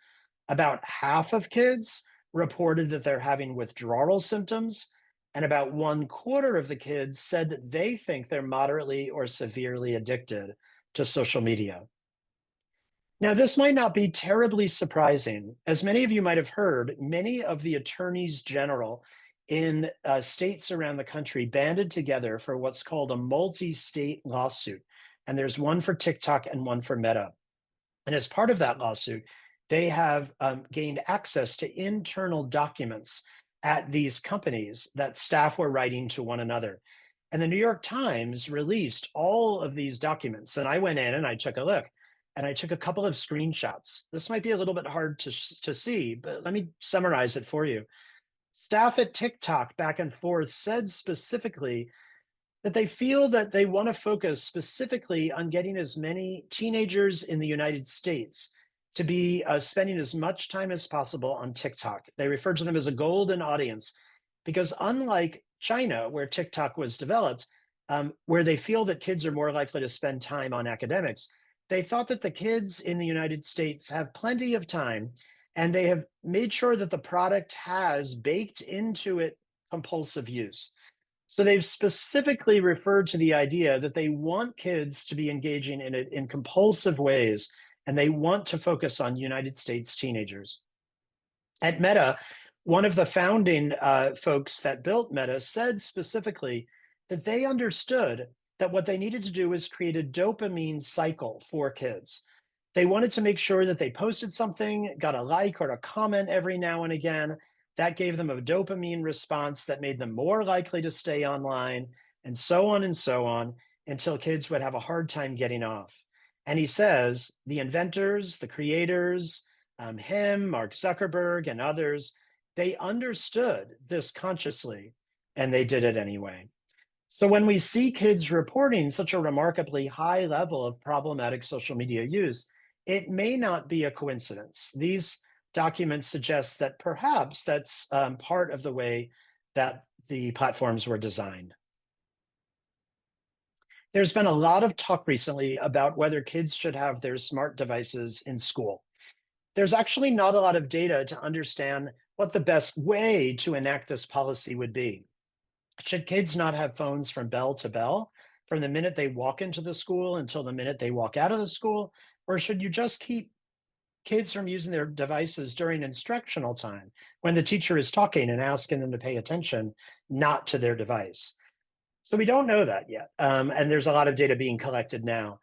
About half of kids reported that they're having withdrawal symptoms, and about 1/4 of the kids said that they think they're moderately or severely addicted to social media. Now, this might not be terribly surprising. As many of you might have heard, many of the attorneys general in states around the country banded together for what's called a multi-state lawsuit. And there's one for TikTok and one for Meta. And as part of that lawsuit, they have gained access to internal documents at these companies that staff were writing to one another. And the New York Times released all of these documents. And I went in and I took a look and I took a couple of screenshots. This might be a little bit hard to see, but let me summarize it for you. Staff at TikTok back and forth said specifically that they feel that they want to focus specifically on getting as many teenagers in the United States to be spending as much time as possible on TikTok. They refer to them as a golden audience because unlike China, where TikTok was developed, where they feel that kids are more likely to spend time on academics, they thought that the kids in the United States have plenty of time, and they have made sure that the product has baked into it compulsive use. So they've specifically referred to the idea that they want kids to be engaging in it in compulsive ways, and they want to focus on United States teenagers. At Meta, one of the founding folks that built Meta said specifically that they understood that what they needed to do was create a dopamine cycle for kids. They wanted to make sure that they posted something, got a like or a comment every now and again. That gave them a dopamine response that made them more likely to stay online, and so on, until kids would have a hard time getting off. And he says the inventors, the creators, him, Mark Zuckerberg, and others, they understood this consciously, and they did it anyway. So when we see kids reporting such a remarkably high level of problematic social media use, it may not be a coincidence. These documents suggest that perhaps that's part of the way that the platforms were designed. There's been a lot of talk recently about whether kids should have their smart devices in school. There's actually not a lot of data to understand what the best way to enact this policy would be. Should kids not have phones from bell to bell, from the minute they walk into the school until the minute they walk out of the school? Or should you just keep kids from using their devices during instructional time when the teacher is talking and asking them to pay attention, not to their device? So we don't know that yet. And there's a lot of data being collected now.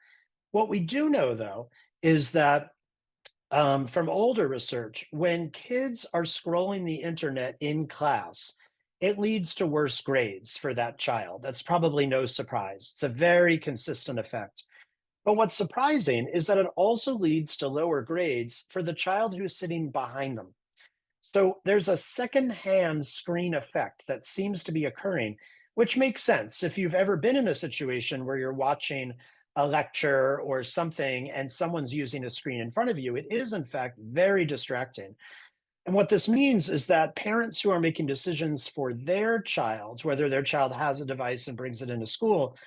What we do know, though, is that from older research, when kids are scrolling the internet in class, it leads to worse grades for that child. That's probably no surprise. It's a very consistent effect. But what's surprising is that it also leads to lower grades for the child who's sitting behind them. So there's a secondhand screen effect that seems to be occurring, which makes sense. If you've ever been in a situation where you're watching a lecture or something and someone's using a screen in front of you, it is in fact very distracting. And what this means is that parents who are making decisions for their child, whether their child has a device and brings it into school,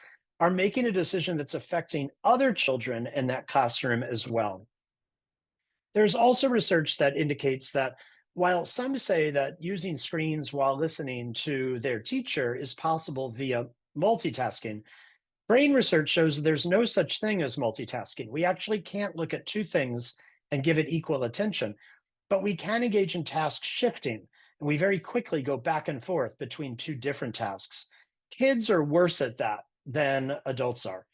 are making a decision that's affecting other children in that classroom as well. There's also research that indicates that while some say that using screens while listening to their teacher is possible via multitasking, brain research shows that there's no such thing as multitasking. We actually can't look at two things and give it equal attention, but we can engage in task shifting, and we very quickly go back and forth between two different tasks. Kids are worse at that than adults are.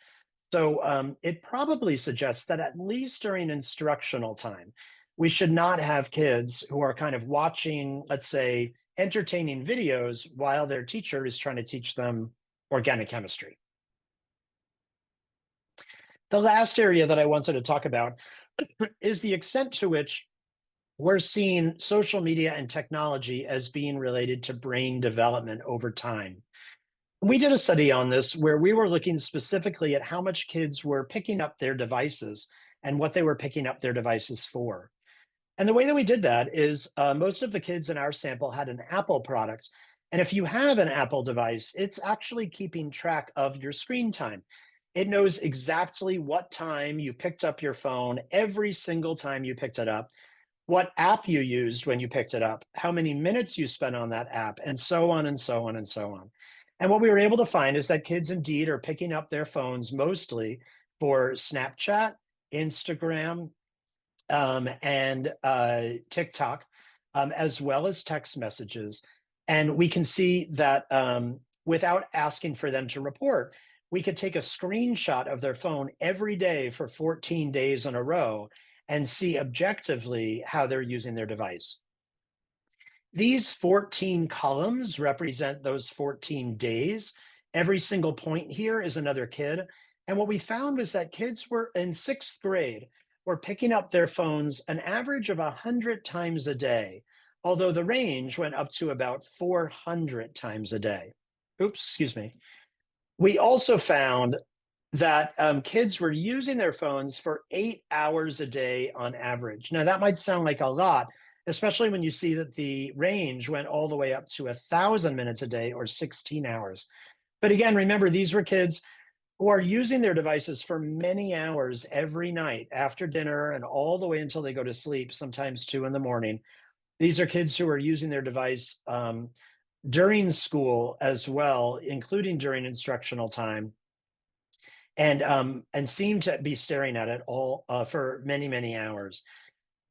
So it probably suggests that at least during instructional time, we should not have kids who are kind of watching, let's say, entertaining videos while their teacher is trying to teach them organic chemistry. The last area that I wanted to talk about is the extent to which we're seeing social media and technology as being related to brain development over time. We did a study on this where we were looking specifically at how much kids were picking up their devices and what they were picking up their devices for. And the way that we did that is most of the kids in our sample had an Apple product. And if you have an Apple device, it's actually keeping track of your screen time. It knows exactly what time you picked up your phone every single time you picked it up, what app you used when you picked it up, how many minutes you spent on that app, and so on and so on and so on. And what we were able to find is that kids indeed are picking up their phones mostly for Snapchat, Instagram, and TikTok, as well as text messages. And we can see that without asking for them to report, we could take a screenshot of their phone every day for 14 days in a row and see objectively how they're using their device. These 14 columns represent those 14 days. Every single point here is another kid. And what we found was that kids were in 6th grade were picking up their phones an average of 100 times a day, although the range went up to about 400 times a day. Oops, excuse me. We also found that kids were using their phones for 8 hours a day on average. Now, that might sound like a lot, especially when you see that the range went all the way up to 1,000 minutes a day or 16 hours. But again, remember, these were kids who are using their devices for many hours every night after dinner and all the way until they go to sleep, sometimes 2 in the morning. These are kids who are using their device during school as well, including during instructional time, and seem to be staring at it all for many, many hours.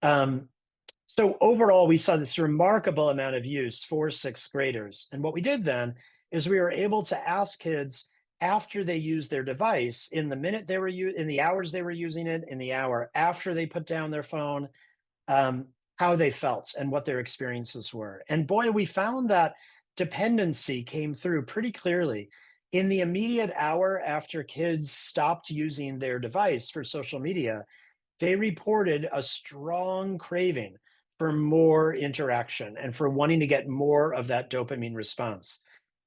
So overall, we saw this remarkable amount of use for 6th graders. And what we did then is we were able to ask kids after they used their device, in the minute they were in the hours they were using it, in the hour after they put down their phone, how they felt and what their experiences were. And boy, we found that dependency came through pretty clearly. In the immediate hour after kids stopped using their device for social media, they reported a strong craving for more interaction and for wanting to get more of that dopamine response.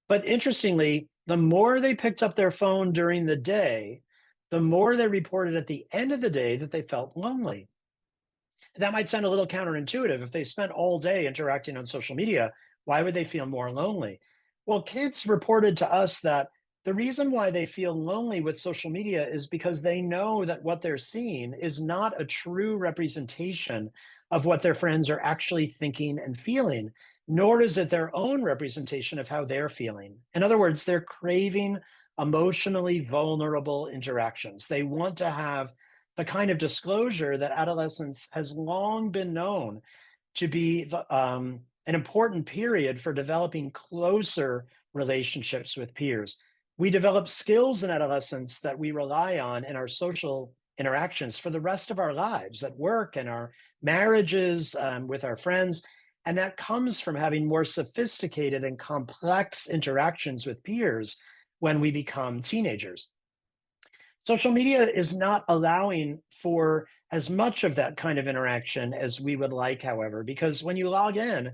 But interestingly, the more they picked up their phone during the day, the more they reported at the end of the day that they felt lonely. That might sound a little counterintuitive. If they spent all day interacting on social media, why would they feel more lonely? Well, kids reported to us that the reason why they feel lonely with social media is because they know that what they're seeing is not a true representation of what their friends are actually thinking and feeling, nor is it their own representation of how they're feeling. In other words, they're craving emotionally vulnerable interactions. They want to have the kind of disclosure that adolescence has long been known to be an important period for developing closer relationships with peers. We develop skills in adolescence that we rely on in our social interactions for the rest of our lives, at work and our marriages, with our friends. And that comes from having more sophisticated and complex interactions with peers when we become teenagers. Social media is not allowing for as much of that kind of interaction as we would like, however, because when you log in,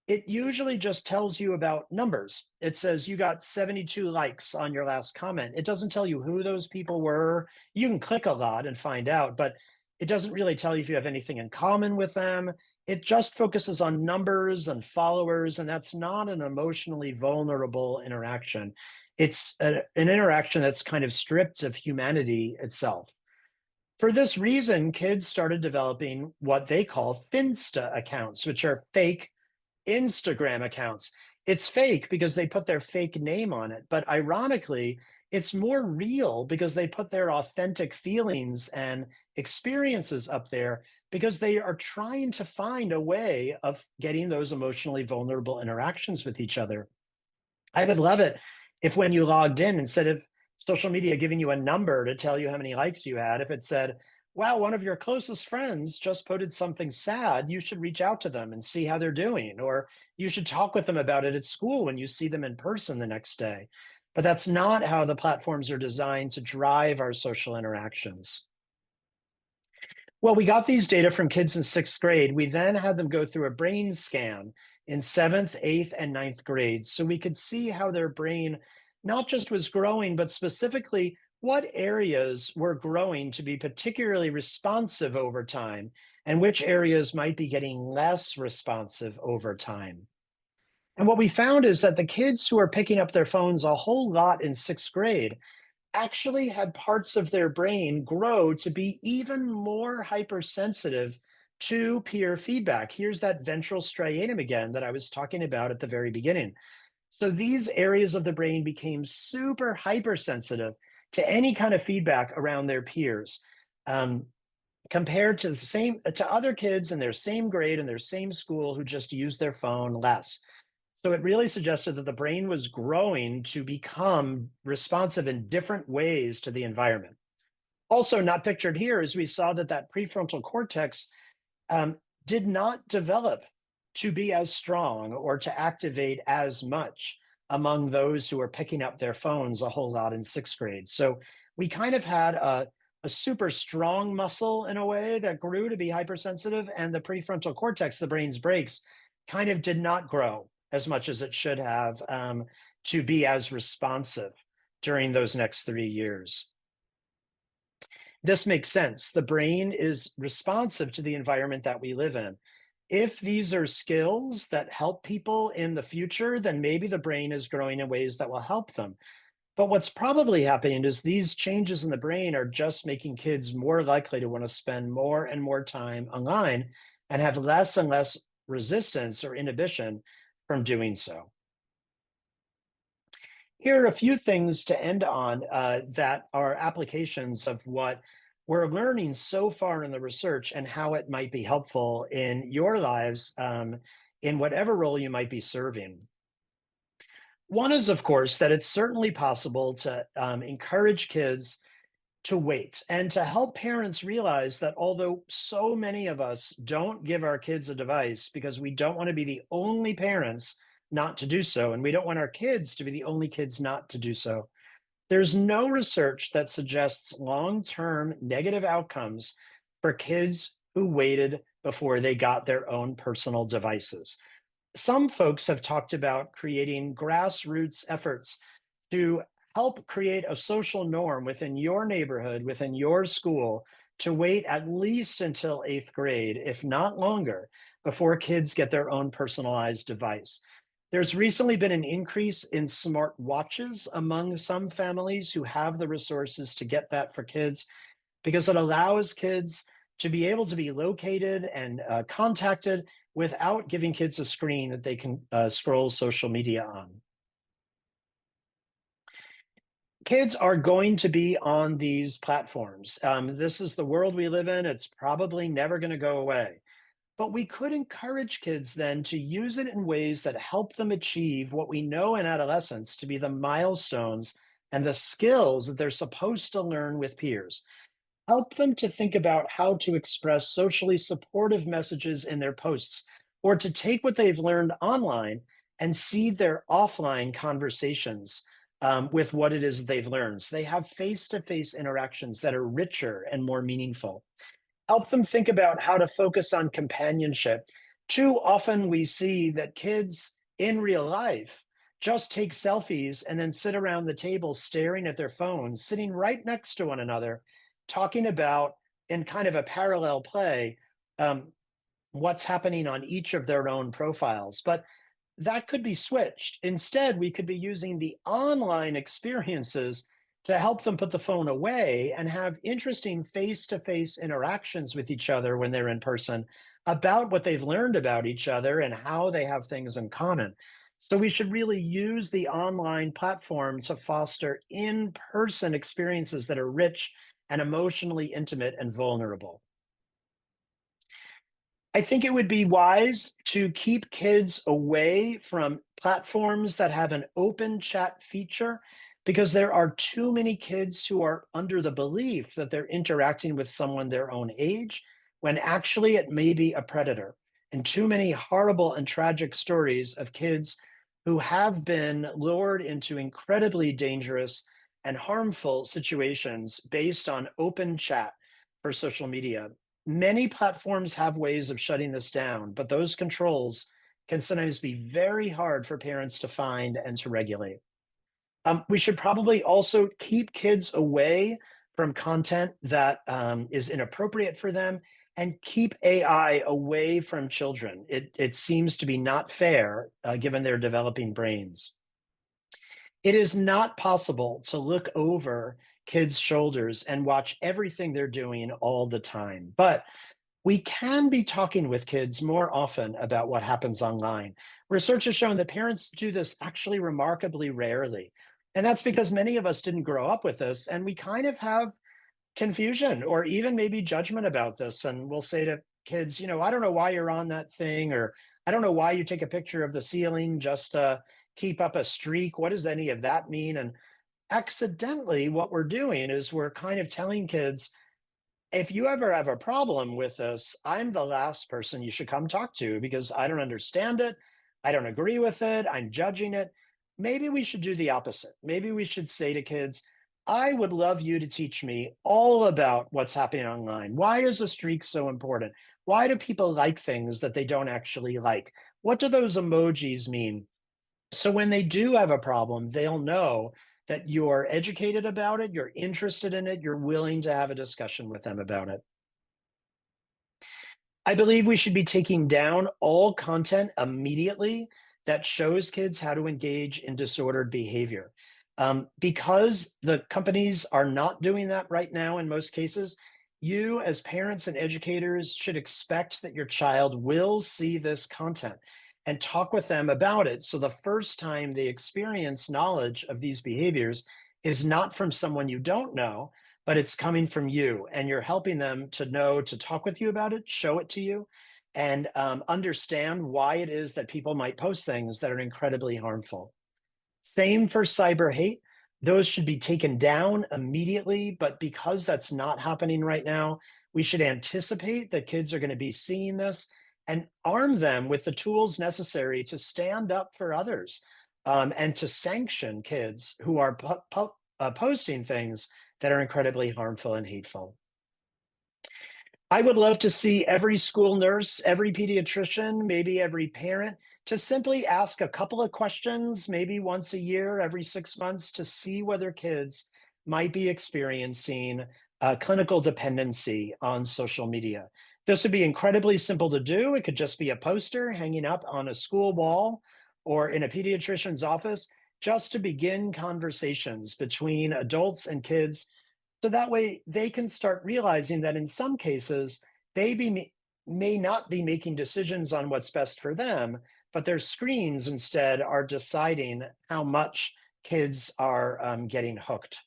it usually just tells you about numbers. It says you got 72 likes on your last comment. It doesn't tell you who those people were. You can click a lot and find out, but it doesn't really tell you if you have anything in common with them. It just focuses on numbers and followers, and that's not an emotionally vulnerable interaction. It's an interaction that's kind of stripped of humanity itself. For this reason, kids started developing what they call Finsta accounts, which are fake Instagram accounts. It's fake because they put their fake name on it, but ironically, it's more real because they put their authentic feelings and experiences up there because they are trying to find a way of getting those emotionally vulnerable interactions with each other. I would love it if when you logged in, instead of social media giving you a number to tell you how many likes you had, if it said, wow, one of your closest friends just posted something sad, you should reach out to them and see how they're doing, or you should talk with them about it at school when you see them in person the next day. But that's not how the platforms are designed to drive our social interactions. Well, we got these data from kids in sixth grade. We then had them go through a brain scan in seventh, eighth, and ninth grades so we could see how their brain not just was growing, but specifically what areas were growing to be particularly responsive over time and which areas might be getting less responsive over time. And what we found is that the kids who are picking up their phones a whole lot in sixth grade actually had parts of their brain grow to be even more hypersensitive to peer feedback. Here's that ventral striatum again that I was talking about at the very beginning. So these areas of the brain became super hypersensitive to any kind of feedback around their peers, compared to other kids in their same grade and their same school who just used their phone less. So it really suggested that the brain was growing to become responsive in different ways to the environment. Also, not pictured here is we saw that that prefrontal cortex did not develop to be as strong or to activate as much among those who are picking up their phones a whole lot in sixth grade. So we kind of had a super strong muscle in a way that grew to be hypersensitive, and the prefrontal cortex, the brain's brakes, kind of did not grow as much as it should have to be as responsive during those next 3 years. This makes sense. The brain is responsive to the environment that we live in. If these are skills that help people in the future, then maybe the brain is growing in ways that will help them. But what's probably happening is these changes in the brain are just making kids more likely to want to spend more and more time online and have less and less resistance or inhibition from doing so. Here are a few things to end on that are applications of what we're learning so far in the research and how it might be helpful in your lives in whatever role you might be serving. One is, of course, that it's certainly possible to encourage kids to wait and to help parents realize that although so many of us don't give our kids a device because we don't want to be the only parents not to do so, and we don't want our kids to be the only kids not to do so, there's no research that suggests long-term negative outcomes for kids who waited before they got their own personal devices. Some folks have talked about creating grassroots efforts to help create a social norm within your neighborhood, within your school, to wait at least until 8th grade, if not longer, before kids get their own personalized device. There's recently been an increase in smart watches among some families who have the resources to get that for kids because it allows kids to be able to be located and contacted without giving kids a screen that they can scroll social media on. Kids are going to be on these platforms. This is the world we live in. It's probably never going to go away. But we could encourage kids then to use it in ways that help them achieve what we know in adolescence to be the milestones and the skills that they're supposed to learn with peers. Help them to think about how to express socially supportive messages in their posts, or to take what they've learned online and seed their offline conversations with what it is they've learned. So they have face-to-face interactions that are richer and more meaningful. Help them think about how to focus on companionship. Too often we see that kids in real life just take selfies and then sit around the table staring at their phones, sitting right next to one another, talking about in kind of a parallel play um, what's happening on each of their own profiles. But that could be switched. Instead, we could be using the online experiences to help them put the phone away and have interesting face-to-face interactions with each other when they're in person about what they've learned about each other and how they have things in common. So we should really use the online platform to foster in-person experiences that are rich and emotionally intimate and vulnerable. I think it would be wise to keep kids away from platforms that have an open chat feature because there are too many kids who are under the belief that they're interacting with someone their own age when actually it may be a predator. And too many horrible and tragic stories of kids who have been lured into incredibly dangerous and harmful situations based on open chat for social media. Many platforms have ways of shutting this down, but those controls can sometimes be very hard for parents to find and to regulate. We should probably also keep kids away from content that is inappropriate for them and keep AI away from children. It seems to be not fair given their developing brains. It is not possible to look over kids' shoulders and watch everything they're doing all the time. But we can be talking with kids more often about what happens online. Research has shown that parents do this actually remarkably rarely. And that's because many of us didn't grow up with this, and we kind of have confusion or even maybe judgment about this. And we'll say to kids, I don't know why you're on that thing, or I don't know why you take a picture of the ceiling just to keep up a streak. What does any of that mean? And accidentally, what we're doing is we're kind of telling kids, if you ever have a problem with this, I'm the last person you should come talk to because I don't understand it. I don't agree with it. I'm judging it. Maybe we should do the opposite. Maybe we should say to kids, I would love you to teach me all about what's happening online. Why is a streak so important? Why do people like things that they don't actually like? What do those emojis mean? So when they do have a problem, they'll know that you're educated about it, you're interested in it, you're willing to have a discussion with them about it. I believe we should be taking down all content immediately that shows kids how to engage in disordered behavior. Because the companies are not doing that right now in most cases, you as parents and educators should expect that your child will see this content and talk with them about it. So the first time they experience knowledge of these behaviors is not from someone you don't know, but it's coming from you, and you're helping them to know to talk with you about it, show it to you, and understand why it is that people might post things that are incredibly harmful. Same for cyber hate. Those should be taken down immediately, but because that's not happening right now, we should anticipate that kids are going to be seeing this and arm them with the tools necessary to stand up for others, and to sanction kids who are posting things that are incredibly harmful and hateful. I would love to see every school nurse, every pediatrician, maybe every parent to simply ask a couple of questions, maybe once a year, every 6 months, to see whether kids might be experiencing clinical dependency on social media. This would be incredibly simple to do. It could just be a poster hanging up on a school wall or in a pediatrician's office, just to begin conversations between adults and kids, so that way they can start realizing that in some cases, may not be making decisions on what's best for them, but their screens instead are deciding how much kids are getting hooked.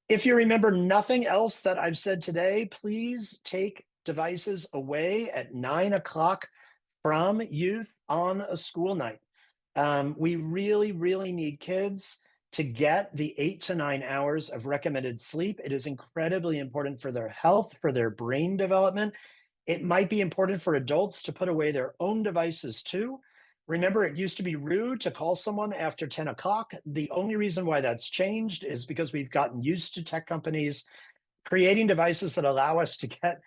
If you remember nothing else that I've said today, please take devices away at 9 o'clock from youth on a school night. We really, really need kids to get the 8 to 9 hours of recommended sleep. It is incredibly important for their health, for their brain development. It might be important for adults to put away their own devices too. Remember, it used to be rude to call someone after 10 o'clock. The only reason why that's changed is because we've gotten used to tech companies creating devices that allow us to get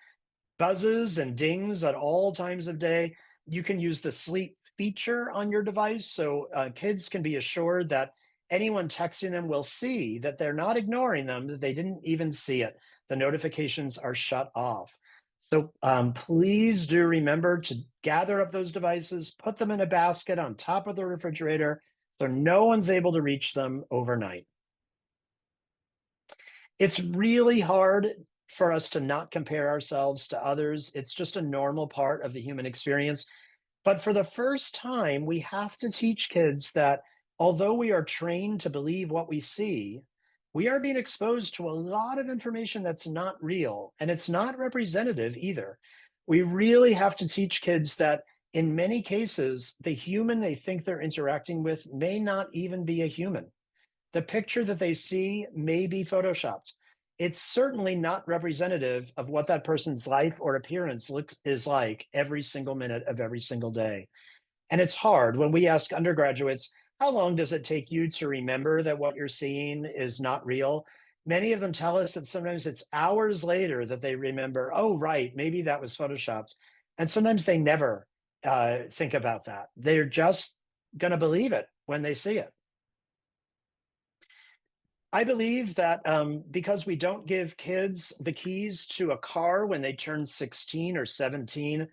buzzes and dings at all times of day. You can use the sleep feature on your device, so kids can be assured that anyone texting them will see that they're not ignoring them, that they didn't even see it. The notifications are shut off. So please do remember to gather up those devices, put them in a basket on top of the refrigerator so no one's able to reach them overnight. It's really hard for us to not compare ourselves to others. It's just a normal part of the human experience. But for the first time, we have to teach kids that although we are trained to believe what we see, we are being exposed to a lot of information that's not real, and it's not representative either. We really have to teach kids that in many cases, the human they think they're interacting with may not even be a human. The picture that they see may be photoshopped. It's certainly not representative of what that person's life or appearance is like every single minute of every single day. And it's hard when we ask undergraduates, how long does it take you to remember that what you're seeing is not real? Many of them tell us that sometimes it's hours later that they remember, oh, right, maybe that was photoshopped. And sometimes they never think about that. They're just going to believe it when they see it. I believe that because we don't give kids the keys to a car when they turn 16 or 17,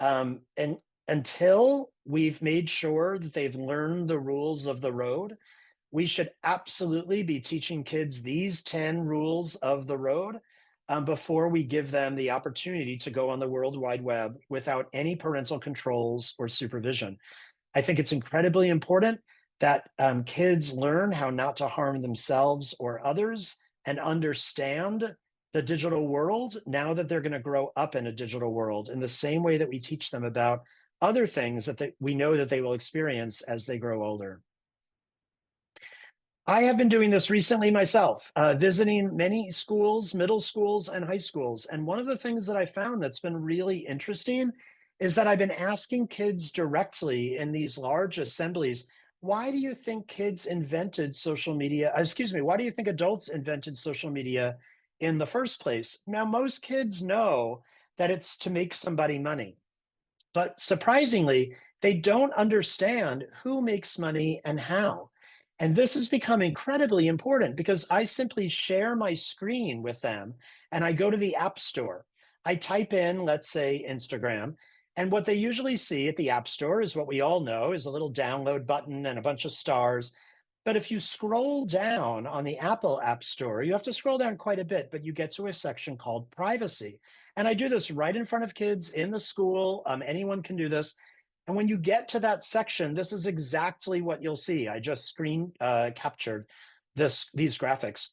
and until we've made sure that they've learned the rules of the road, we should absolutely be teaching kids these 10 rules of the road before we give them the opportunity to go on the World Wide Web without any parental controls or supervision. I think it's incredibly important that kids learn how not to harm themselves or others and understand the digital world now that they're going to grow up in a digital world in the same way that we teach them about other things that we know that they will experience as they grow older. I have been doing this recently myself, visiting many schools, middle schools, and high schools. And one of the things that I found that's been really interesting is that I've been asking kids directly in these large assemblies, why do you think kids invented social media? Excuse me, why do you think adults invented social media in the first place? Now, most kids know that it's to make somebody money. But surprisingly, they don't understand who makes money and how. And this has become incredibly important because I simply share my screen with them and I go to the App Store. I type in, let's say, Instagram, and what they usually see at the App Store is what we all know is a little download button and a bunch of stars. But if you scroll down on the Apple App Store, you have to scroll down quite a bit, but you get to a section called privacy. And I do this right in front of kids in the school. Anyone can do this. And when you get to that section, this is exactly what you'll see. I just screen captured these graphics.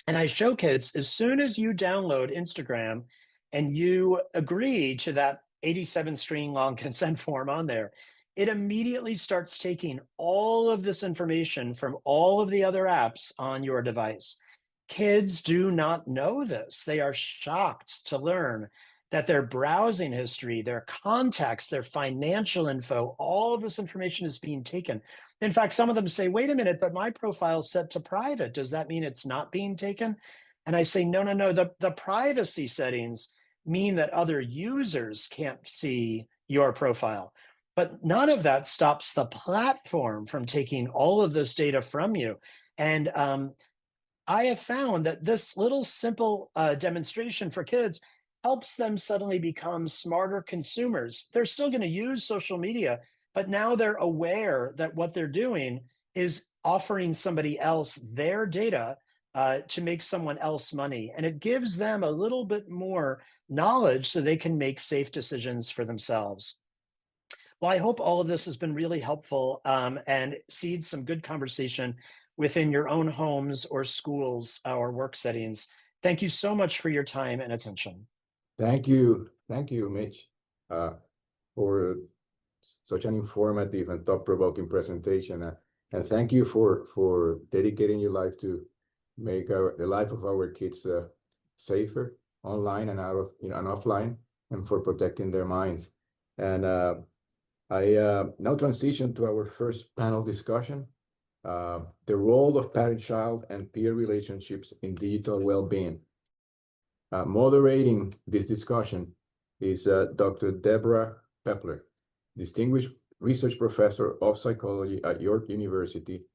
And I show kids, as soon as you download Instagram and you agree to that 87 string long consent form on there, it immediately starts taking all of this information from all of the other apps on your device. Kids do not know this. They are shocked to learn that their browsing history, their contacts, their financial info, all of this information is being taken. In fact, some of them say, wait a minute, but my profile is set to private. Does that mean it's not being taken? And I say, no, no, no. The privacy settings mean that other users can't see your profile. But none of that stops the platform from taking all of this data from you. And I have found that this little simple demonstration for kids helps them suddenly become smarter consumers. They're still going to use social media, but now they're aware that what they're doing is offering somebody else their data to make someone else money. And it gives them a little bit more knowledge so they can make safe decisions for themselves. Well, I hope all of this has been really helpful and seeds some good conversation within your own homes or schools or work settings. Thank you so much for your time and attention. Thank you, Mitch, for such an informative and thought-provoking presentation. And thank you for dedicating your life to make the life of our kids safer online and out of and offline, and for protecting their minds. And I now transition to our first panel discussion, the role of parent-child and peer relationships in digital well-being. Moderating this discussion is Dr. Debra Pepler, Distinguished Research Professor of Psychology at York University,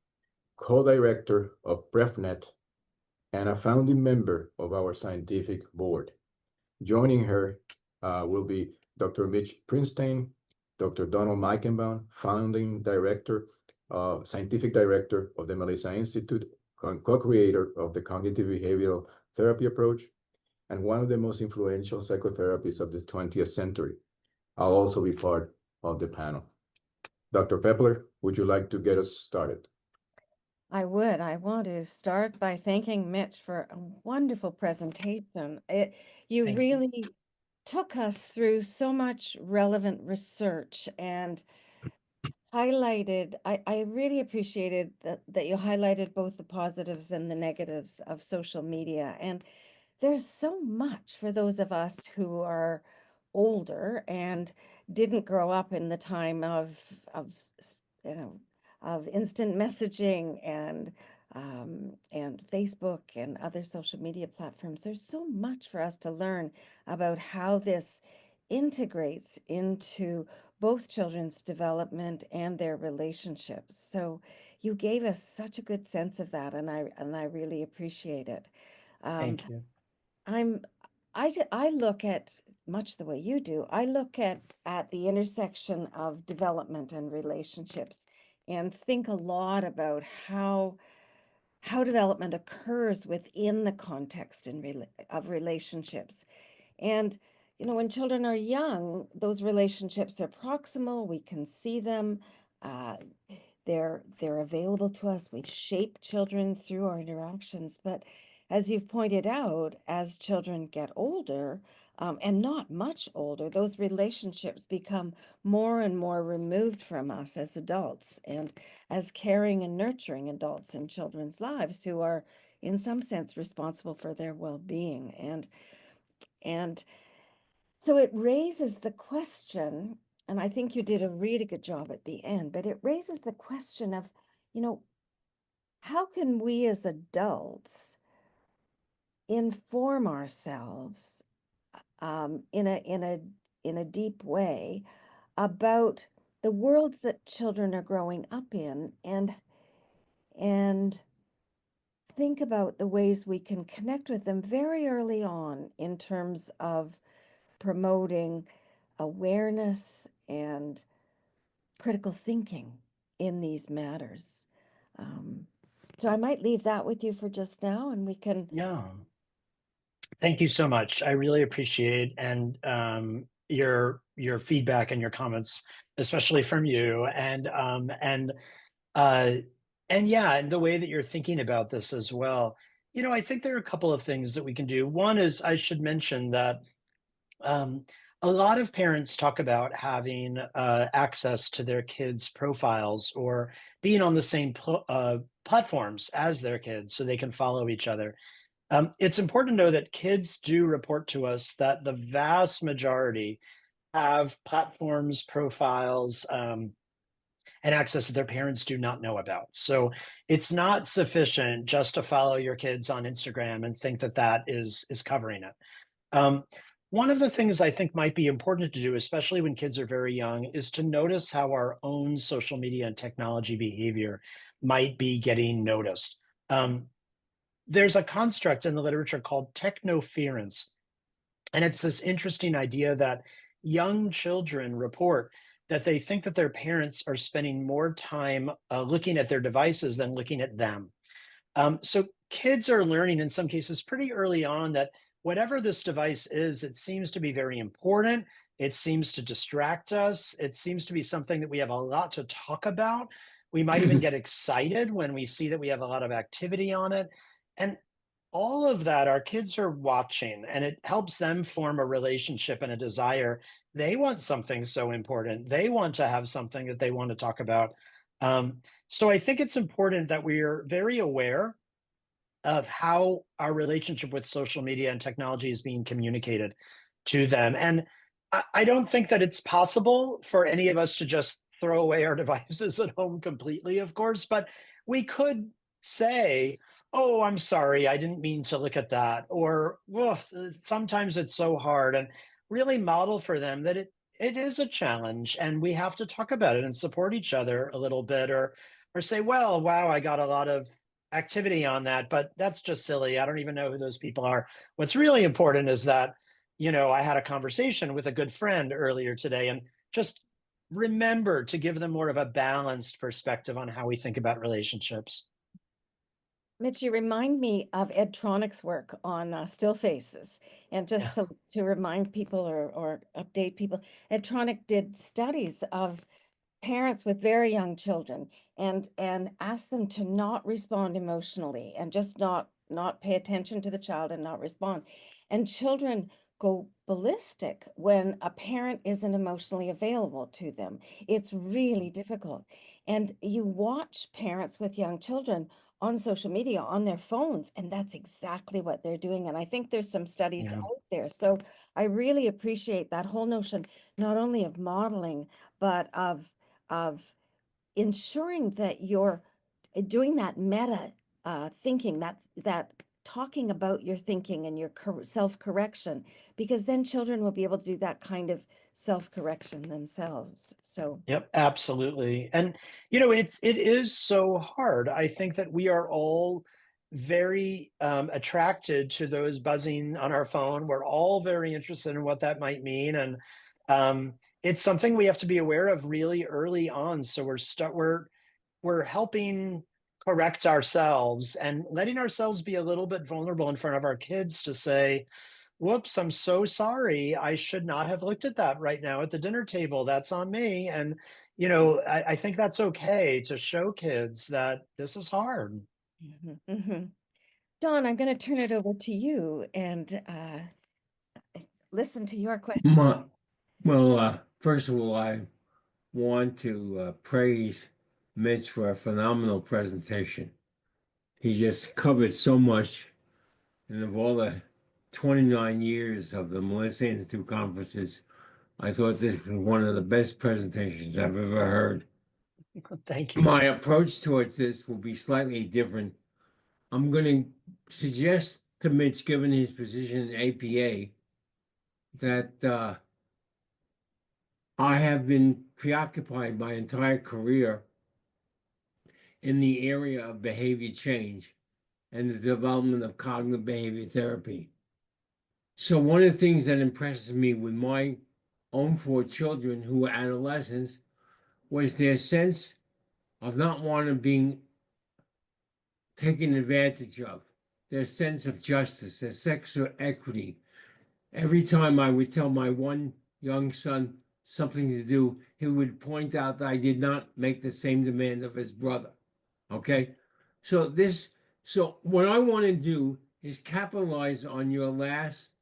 co-director of PrefNet, and a founding member of our scientific board. Joining her will be Dr. Mitch Prinstein, Dr. Donald Meichenbaum, founding director, scientific director of the Melissa Institute, co-creator of the cognitive behavioral therapy approach, and one of the most influential psychotherapists of the 20th century. I'll also be part of the panel. Dr. Pepler, would you like to get us started? I would. I want to start by thanking Mitch for a wonderful presentation. You Thank really took us through so much relevant research and highlighted, I really appreciated that you highlighted both the positives and the negatives of social media. And there's so much for those of us who are older and didn't grow up in the time of you know of instant messaging and Facebook and other social media platforms. There's so much for us to learn about how this integrates into both children's development and their relationships. So you gave us such a good sense of that, and I really appreciate it. Thank you. I look at, much the way you do, I look at the intersection of development and relationships and think a lot about how development occurs within the context of relationships. And when children are young, those relationships are proximal. We can see them. They're available to us. We shape children through our interactions. But as you've pointed out, as children get older, and not much older, those relationships become more and more removed from us as adults and as caring and nurturing adults in children's lives who are, in some sense, responsible for their well-being. And so it raises the question, and I think you did a really good job at the end, but it raises the question of, how can we as adults inform ourselves in a deep way about the worlds that children are growing up in, and think about the ways we can connect with them very early on in terms of promoting awareness and critical thinking in these matters. So I might leave that with you for just now, and we can. Yeah. Thank you so much. I really appreciate your feedback and your comments, especially from you, uh, and yeah, and the way that you're thinking about this as well. I think there are a couple of things that we can do. One is I should mention that a lot of parents talk about having access to their kids' profiles or being on the same platforms as their kids so they can follow each other. It's important to know that kids do report to us that the vast majority have platforms, profiles, and access that their parents do not know about. So it's not sufficient just to follow your kids on Instagram and think that that is covering it. Um, One of the things I think might be important to do, especially when kids are very young, is to notice how our own social media and technology behavior might be getting noticed. Um, there's a construct in the literature called technoference, and it's this interesting idea that young children report that they think that their parents are spending more time looking at their devices than looking at them. So kids are learning in some cases pretty early on that whatever this device is, it seems to be very important. It seems to distract us. It seems to be something that we have a lot to talk about. We might even get excited when we see that we have a lot of activity on it. And all of that, our kids are watching, and it helps them form a relationship and a desire. They want something so important. They want to have something that they want to talk about. So I think it's important that we're very aware of how our relationship with social media and technology is being communicated to them. And I don't think that it's possible for any of us to just throw away our devices at home completely, of course, but we could say, oh, I'm sorry, I didn't mean to look at that. Or, well, sometimes it's so hard. And really model for them that it is a challenge and we have to talk about it and support each other a little bit, or say, well, wow, I got a lot of activity on that, but that's just silly. I don't even know who those people are. What's really important is that, I had a conversation with a good friend earlier today, and just remember to give them more of a balanced perspective on how we think about relationships. Mitch, you remind me of Ed Tronick's work on still faces. And Yeah. just to remind people or update people, Ed Tronick did studies of parents with very young children and ask them to not respond emotionally and just not pay attention to the child and not respond. And children go ballistic when a parent isn't emotionally available to them. It's really difficult. And you watch parents with young children on social media on their phones, and that's exactly what they're doing. And I think there's some studies Yeah. out there. So I really appreciate that whole notion, not only of modeling, but of ensuring that you're doing that meta thinking, that talking about your thinking and your self-correction, because then children will be able to do that kind of self-correction themselves. So Yep, absolutely. And it is so hard. I think that we are all very attracted to those buzzing on our phone. We're all very interested in what that might mean, and it's something we have to be aware of really early on. So we're helping correct ourselves and letting ourselves be a little bit vulnerable in front of our kids to say, whoops, I'm so sorry. I should not have looked at that right now at the dinner table. That's on me. And, I think that's okay to show kids that this is hard. Don, I'm going to turn it over to you and listen to your question. Well, first of all, I want to praise Mitch for a phenomenal presentation. He just covered so much, and of all the 29 years of the Melissa Institute conferences, I thought this was one of the best presentations I've ever heard. Thank you. My approach towards this will be slightly different. I'm going to suggest to Mitch, given his position in APA, that I have been preoccupied my entire career in the area of behavior change and the development of cognitive behavior therapy. So one of the things that impresses me with my own 4 children who were adolescents was their sense of not wanting being taken advantage of, their sense of justice, their sexual equity. Every time I would tell my one young son something to do, he would point out that I did not make the same demand of his brother. Okay? So what I want to do is capitalize on your last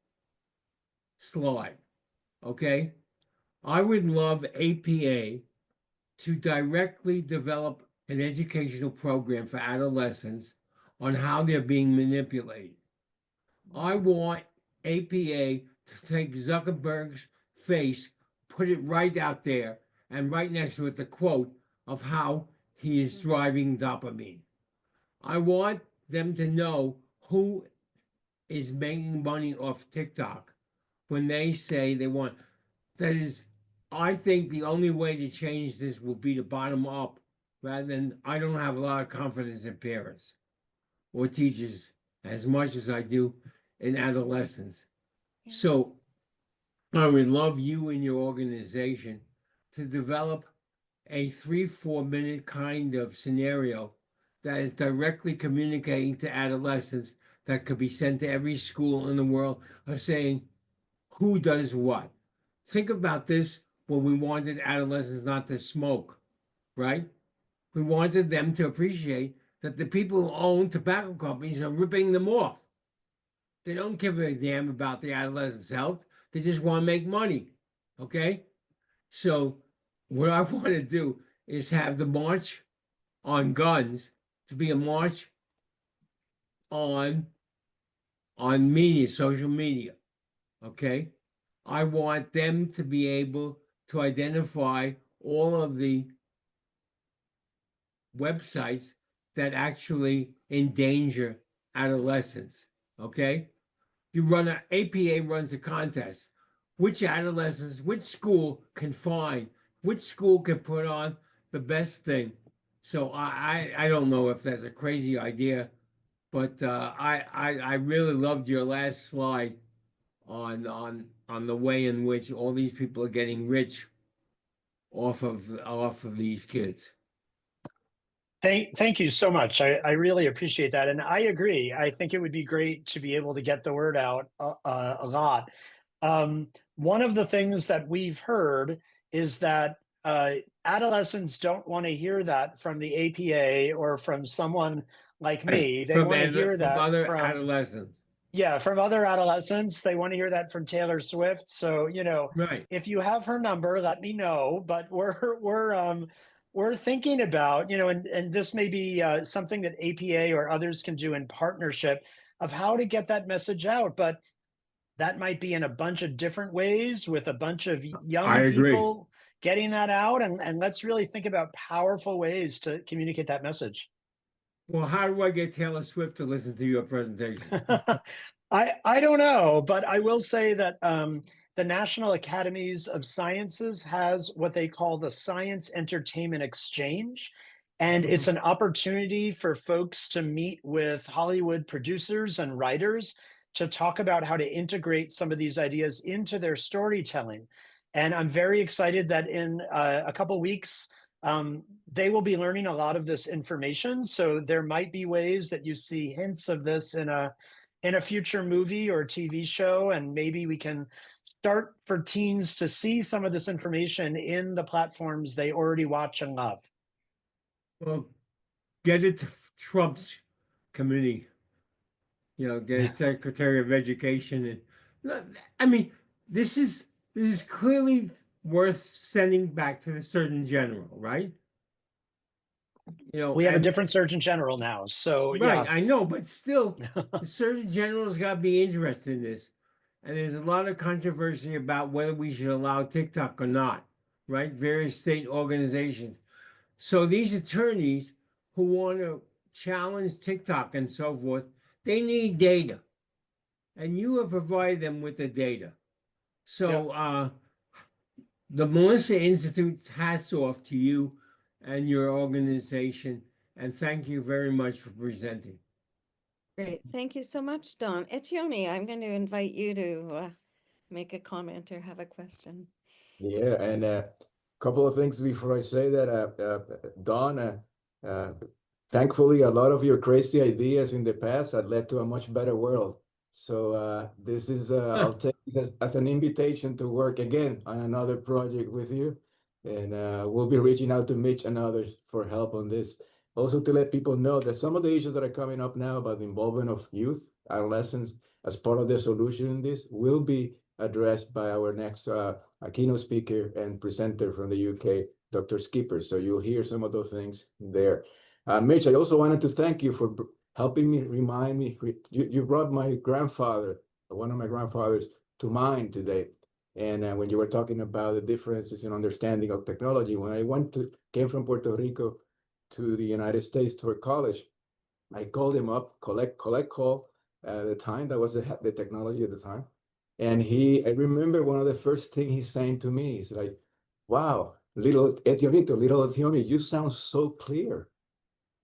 slide okay? I would love APA to directly develop an educational program for adolescents on how they're being manipulated. I want APA to take Zuckerberg's face, put it right out there, and right next to it the quote of how he is driving dopamine. I want them to know who is making money off TikTok when they say they want. That is, I think the only way to change this will be to bottom up rather than. I don't have a lot of confidence in parents or teachers as much as I do in adolescents. Yeah. So I would love you and your organization to develop a 3-4 minute kind of scenario that is directly communicating to adolescents that could be sent to every school in the world of saying who does what. Think about this when we wanted adolescents not to smoke, right? We wanted them to appreciate that the people who own tobacco companies are ripping them off. They don't give a damn about the adolescent's health. They just want to make money. Okay? So what I want to do is have the march on guns to be a march on media, social media. Okay? I want them to be able to identify all of the websites that actually endanger adolescents. Okay? APA runs a contest. Which adolescents, which school can find, which school can put on the best thing. So I don't know if that's a crazy idea, but I really loved your last slide on the way in which all these people are getting rich off of these kids. Thank you so much. I really appreciate that. And I agree. I think it would be great to be able to get the word out a lot. One of the things that we've heard is that adolescents don't want to hear that from the APA or from someone like me. They want to hear that from other from adolescents. Yeah, from other adolescents. They want to hear that from Taylor Swift. So, Right. if you have her number, let me know. But we're thinking about, and this may be something that APA or others can do in partnership of how to get that message out. But that might be in a bunch of different ways with a bunch of I young agree. people getting that out. And let's really think about powerful ways to communicate that message. Well, how do I get Taylor Swift to listen to your presentation? I don't know, but I will say that the National Academies of Sciences has what they call the Science Entertainment Exchange. And it's an opportunity for folks to meet with Hollywood producers and writers to talk about how to integrate some of these ideas into their storytelling. And I'm very excited that in a couple weeks, they will be learning a lot of this information. So there might be ways that you see hints of this in a future movie or TV show, and maybe we can start for teens to see some of this information in the platforms they already watch and love. Well, get it to Trump's committee. Get a Secretary of Education, and I mean, this is clearly worth sending back to the Surgeon General, right? We have a different Surgeon General now, so right. yeah. I know, but still, the Surgeon General's got to be interested in this, and there's a lot of controversy about whether we should allow TikTok or not, right? Various state organizations. So these attorneys who want to challenge TikTok and so forth, they need data, and you have provided them with the data. So the Melissa Institute's hats off to you and your organization, and thank you very much for presenting. Great. Thank you so much, Don. Etiony, I'm going to invite you to make a comment or have a question. Yeah, and a couple of things before I say that, Don, thankfully, a lot of your crazy ideas in the past had led to a much better world. So this is, I'll take it as an invitation to work again on another project with you. And we'll be reaching out to Mitch and others for help on this. Also to let people know that some of the issues that are coming up now about the involvement of youth, adolescents, as part of the solution in this will be addressed by our next keynote speaker and presenter from the UK, Dr. Skipper. So you'll hear some of those things there. Mitch, I also wanted to thank you for helping me remind me. You brought my grandfather, one of my grandfathers, to mind today. And when you were talking about the differences in understanding of technology, when I came from Puerto Rico to the United States toward college, I called him up, collect call at the time. That was the technology at the time. And I remember one of the first things he's saying to me is like, wow, little Etiony, you sound so clear.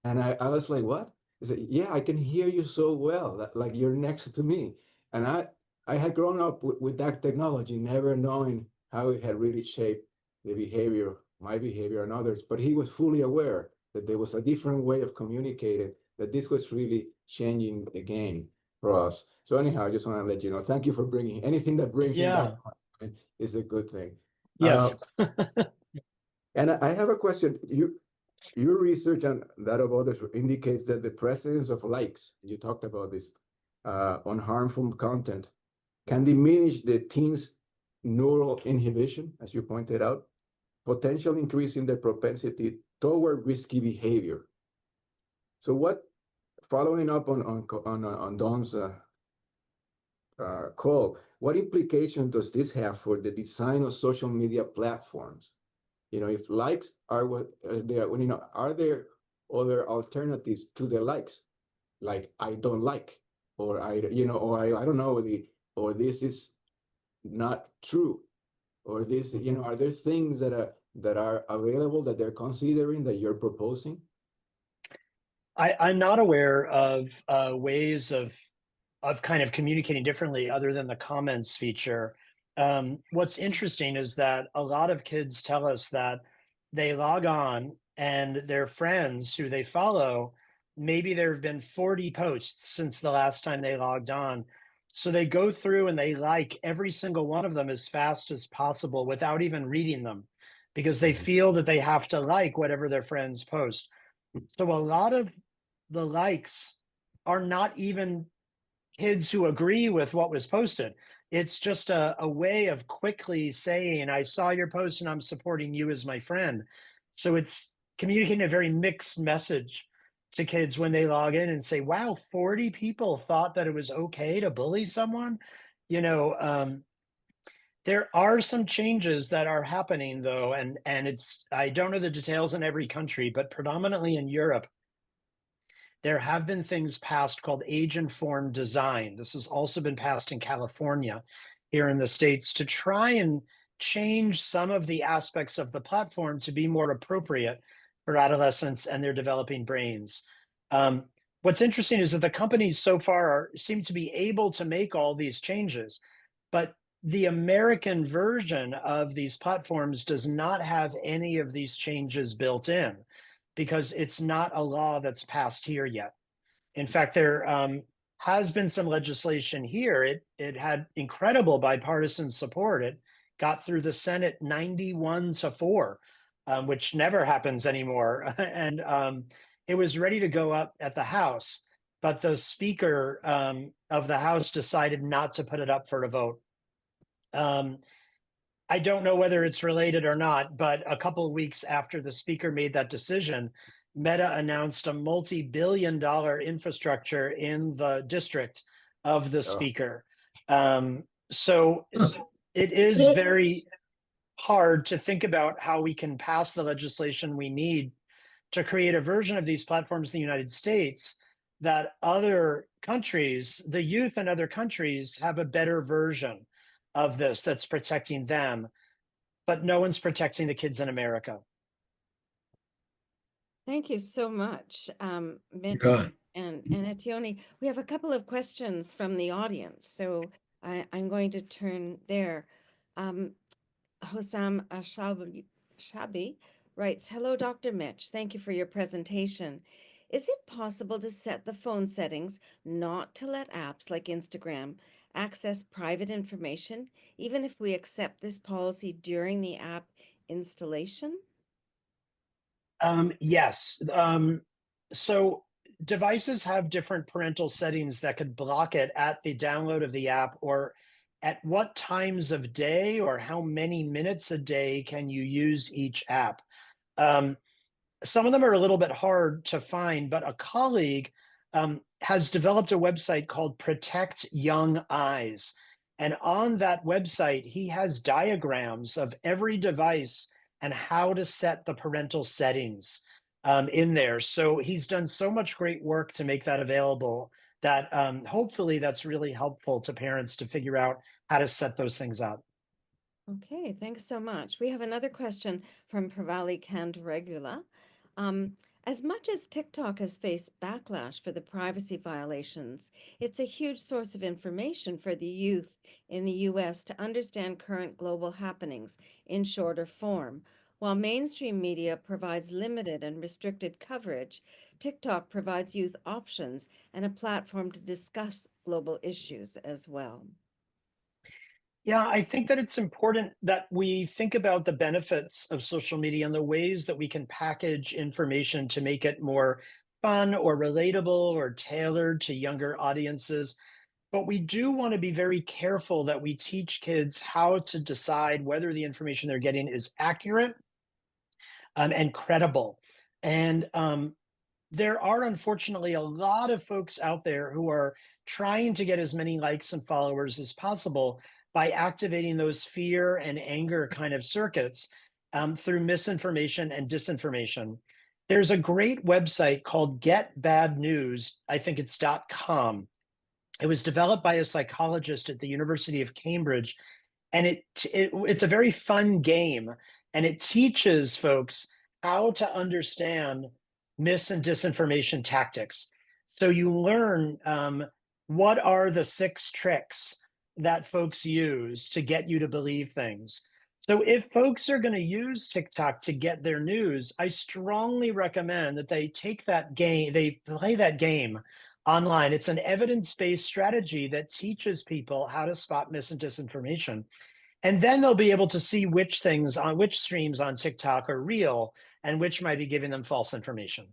And I was like, what? He said, yeah, I can hear you so well, like you're next to me. And I had grown up with that technology, never knowing how it had really shaped the behavior, my behavior and others. But he was fully aware that there was a different way of communicating, that this was really changing the game for us. So anyhow, I just want to let you know, thank you for bringing anything that brings him back is a good thing. Yes. And I have a question. Your research and that of others indicates that the presence of likes, you talked about this, on harmful content can diminish the teens' neural inhibition, as you pointed out, potentially increasing their propensity toward risky behavior. So following up on Don's call, what implication does this have for the design of social media platforms? If likes are what there, are there other alternatives to the likes, like I don't like, or I don't know, or this is not true, or this, are there things that are available that they're considering that you're proposing? I'm not aware of ways of kind of communicating differently other than the comments feature. What's interesting is that a lot of kids tell us that they log on and their friends who they follow, maybe there have been 40 posts since the last time they logged on. So they go through and they like every single one of them as fast as possible without even reading them, because they feel that they have to like whatever their friends post. So a lot of the likes are not even kids who agree with what was posted. It's just a way of quickly saying, I saw your post and I'm supporting you as my friend. So it's communicating a very mixed message to kids when they log in and say, wow, 40 people thought that it was okay to bully someone. There are some changes that are happening though, and I don't know the details in every country, but predominantly in Europe, there have been things passed called age-informed design. This has also been passed in California, here in the States, to try and change some of the aspects of the platform to be more appropriate for adolescents and their developing brains. What's interesting is that the companies so far seem to be able to make all these changes, but the American version of these platforms does not have any of these changes built in, because it's not a law that's passed here yet. In fact, there has been some legislation here. It had incredible bipartisan support. It got through the Senate 91-4, which never happens anymore. And it was ready to go up at the House, but the Speaker of the House decided not to put it up for a vote. I don't know whether it's related or not, but a couple of weeks after the Speaker made that decision, Meta announced a multi-billion-dollar infrastructure in the district of the Speaker. So it is very hard to think about how we can pass the legislation we need to create a version of these platforms in the United States that other countries, the youth in other countries, have a better version of this that's protecting them, but no one's protecting the kids in America. Thank you so much, Mitch and Etiony. We have a couple of questions from the audience, so I'm going to turn there. Hossam Shabi writes, hello, Dr. Mitch. Thank you for your presentation. Is it possible to set the phone settings not to let apps like Instagram access private information, even if we accept this policy during the app installation? Yes. So devices have different parental settings that could block it at the download of the app or at what times of day or how many minutes a day can you use each app. Some of them are a little bit hard to find, but a colleague has developed a website called Protect Young Eyes. And on that website, he has diagrams of every device and how to set the parental settings in there. So he's done so much great work to make that available that hopefully that's really helpful to parents to figure out how to set those things up. Okay, thanks so much. We have another question from Pravali Cantaregula. As much as TikTok has faced backlash for the privacy violations, it's a huge source of information for the youth in the US to understand current global happenings in shorter form. While mainstream media provides limited and restricted coverage, TikTok provides youth options and a platform to discuss global issues as well. Yeah, I think that it's important that we think about the benefits of social media and the ways that we can package information to make it more fun or relatable or tailored to younger audiences. But we do want to be very careful that we teach kids how to decide whether the information they're getting is accurate and credible. And there are unfortunately a lot of folks out there who are trying to get as many likes and followers as possible by activating those fear and anger kind of circuits through misinformation and disinformation. There's a great website called Get Bad News. I think it's .com. It was developed by a psychologist at the University of Cambridge, and it's a very fun game, and it teaches folks how to understand mis and disinformation tactics. So you learn what are the 6 tricks that folks use to get you to believe things. So if folks are going to use TikTok to get their news, I strongly recommend that they take that game, they play that game online. It's an evidence-based strategy that teaches people how to spot mis and disinformation. And then they'll be able to see which things on which streams on TikTok are real and which might be giving them false information.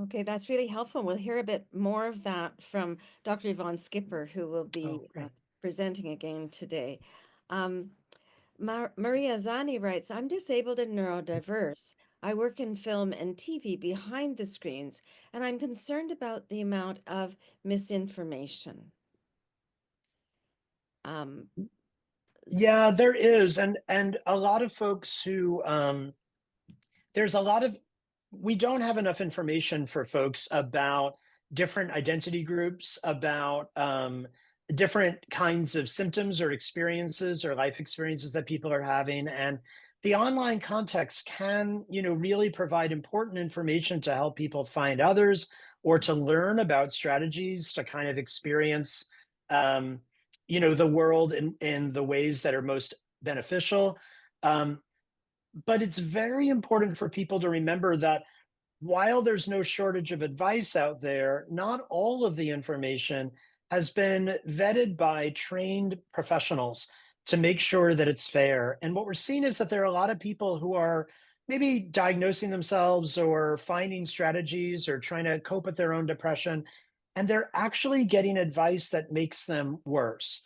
Okay, that's really helpful. We'll hear a bit more of that from Dr. Yvonne Skipper, who will be presenting again today. Maria Zani writes, I'm disabled and neurodiverse. I work in film and TV behind the screens, and I'm concerned about the amount of misinformation. Yeah, there is. And a lot of folks who, there's a lot of, we don't have enough information for folks about different identity groups, about different kinds of symptoms or experiences or life experiences that people are having. And the online context can, really provide important information to help people find others or to learn about strategies to kind of experience, the world in the ways that are most beneficial. But it's very important for people to remember that while there's no shortage of advice out there, not all of the information has been vetted by trained professionals to make sure that it's fair. And what we're seeing is that there are a lot of people who are maybe diagnosing themselves or finding strategies or trying to cope with their own depression, and they're actually getting advice that makes them worse.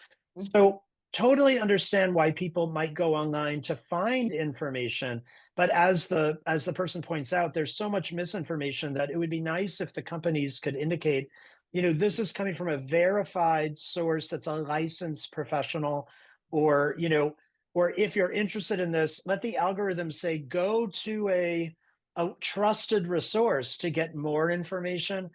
So totally understand why people might go online to find information, but as the person points out, there's so much misinformation that it would be nice if the companies could indicate, this is coming from a verified source that's a licensed professional, or or if you're interested in this, let the algorithm say go to a trusted resource to get more information.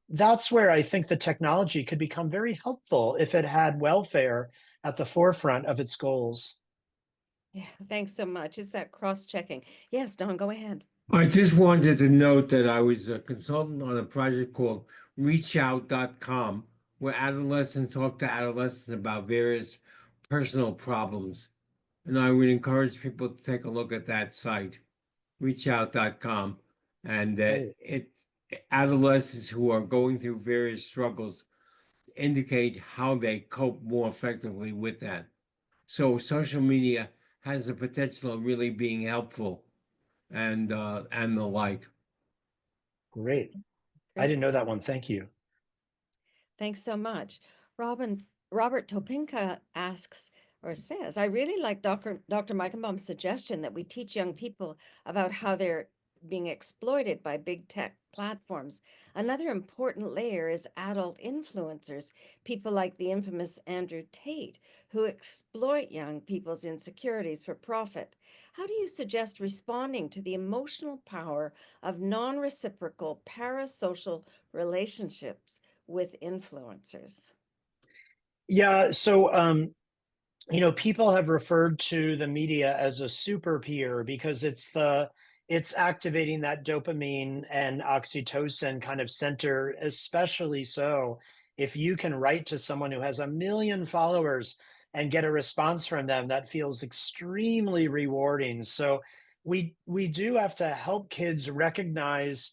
That's where I think the technology could become very helpful if it had welfare at the forefront of its goals. Yeah, thanks so much. It's that cross-checking. Yes, Don, go ahead. I just wanted to note that I was a consultant on a project called reachout.com, where adolescents talk to adolescents about various personal problems. And I would encourage people to take a look at that site, reachout.com. And adolescents who are going through various struggles indicate how they cope more effectively with that. So social media has the potential of really being helpful and the like. Great. I didn't know that one. Thank you. Thanks so much. Robin, Robert Topinka asks or says, I really like Dr. Meichenbaum's suggestion that we teach young people about how they're being exploited by big tech platforms. Another important layer is adult influencers, people like the infamous Andrew Tate, who exploit young people's insecurities for profit. How do you suggest responding to the emotional power of non-reciprocal parasocial relationships with influencers? Yeah, so people have referred to the media as a super peer because it's activating that dopamine and oxytocin kind of center, especially so if you can write to someone who has 1 million followers and get a response from them, that feels extremely rewarding. So we do have to help kids recognize,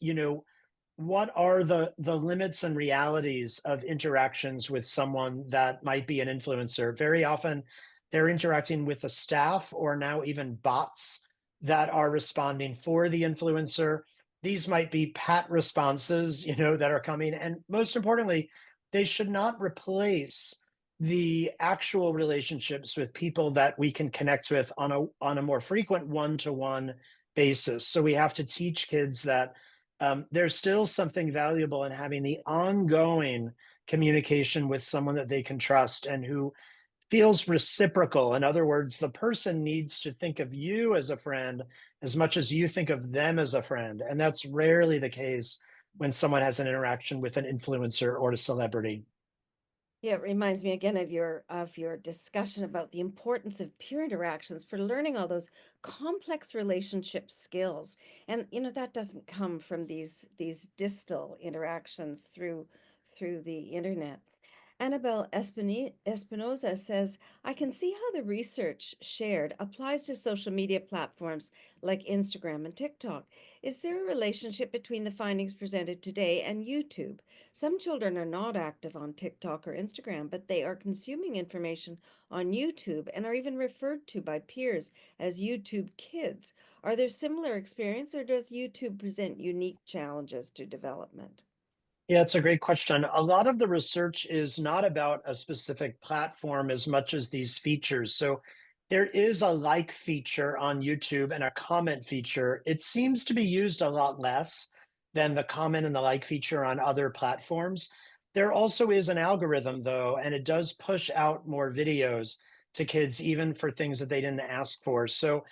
what are the limits and realities of interactions with someone that might be an influencer. Very often they're interacting with the staff or now even bots that are responding for the influencer. These might be pat responses, that are coming. And most importantly, they should not replace the actual relationships with people that we can connect with on a more frequent one-to-one basis. So we have to teach kids that there's still something valuable in having the ongoing communication with someone that they can trust and who feels reciprocal. In other words, the person needs to think of you as a friend as much as you think of them as a friend. And that's rarely the case when someone has an interaction with an influencer or a celebrity. Yeah, it reminds me again of your discussion about the importance of peer interactions for learning all those complex relationship skills. And that doesn't come from these distal interactions through the internet. Annabelle Espinoza says, I can see how the research shared applies to social media platforms like Instagram and TikTok. Is there a relationship between the findings presented today and YouTube? Some children are not active on TikTok or Instagram, but they are consuming information on YouTube and are even referred to by peers as YouTube kids. Are there similar experiences, or does YouTube present unique challenges to development? Yeah, it's a great question. A lot of the research is not about a specific platform as much as these features. So there is a like feature on YouTube and a comment feature. It seems to be used a lot less than the comment and the like feature on other platforms. There also is an algorithm, though, and it does push out more videos to kids, even for things that they didn't ask for. So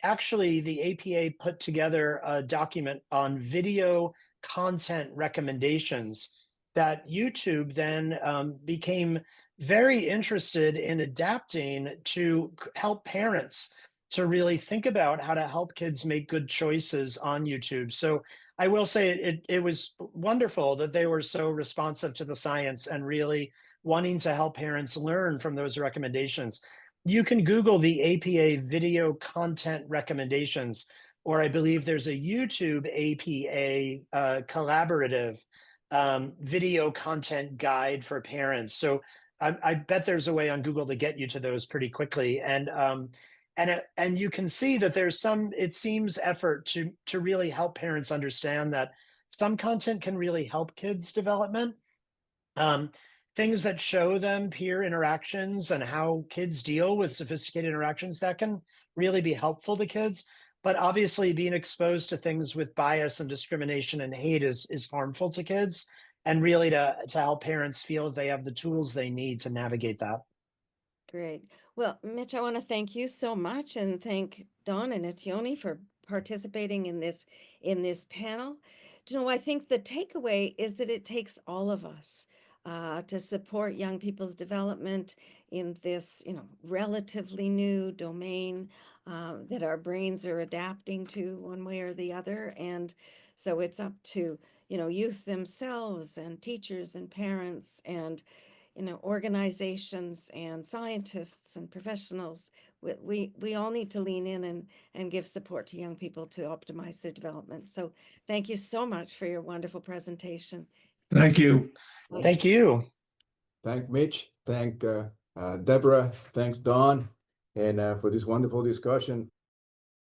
actually, the APA put together a document on video content recommendations that YouTube then became very interested in adapting to help parents to really think about how to help kids make good choices on YouTube. So I will say it was wonderful that they were so responsive to the science and really wanting to help parents learn from those recommendations. You can Google the APA video content recommendations, or I believe there's a YouTube APA collaborative video content guide for parents. So I bet there's a way on Google to get you to those pretty quickly. And you can see that there's some, it seems, effort to really help parents understand that some content can really help kids' development. Things that show them peer interactions and how kids deal with sophisticated interactions, that can really be helpful to kids. But obviously being exposed to things with bias and discrimination and hate is harmful to kids, and really to help parents feel they have the tools they need to navigate that. Great. Well, Mitch, I want to thank you so much and thank Don and Etiony for participating in this panel. I think the takeaway is that it takes all of us to support young people's development in this, relatively new domain that our brains are adapting to one way or the other. And so it's up to, youth themselves and teachers and parents and organizations and scientists and professionals. We all need to lean in and give support to young people to optimize their development. So thank you so much for your wonderful presentation. Thank you. Thank you. Thank Mitch. Thank Debra. Thanks Don, and for this wonderful discussion.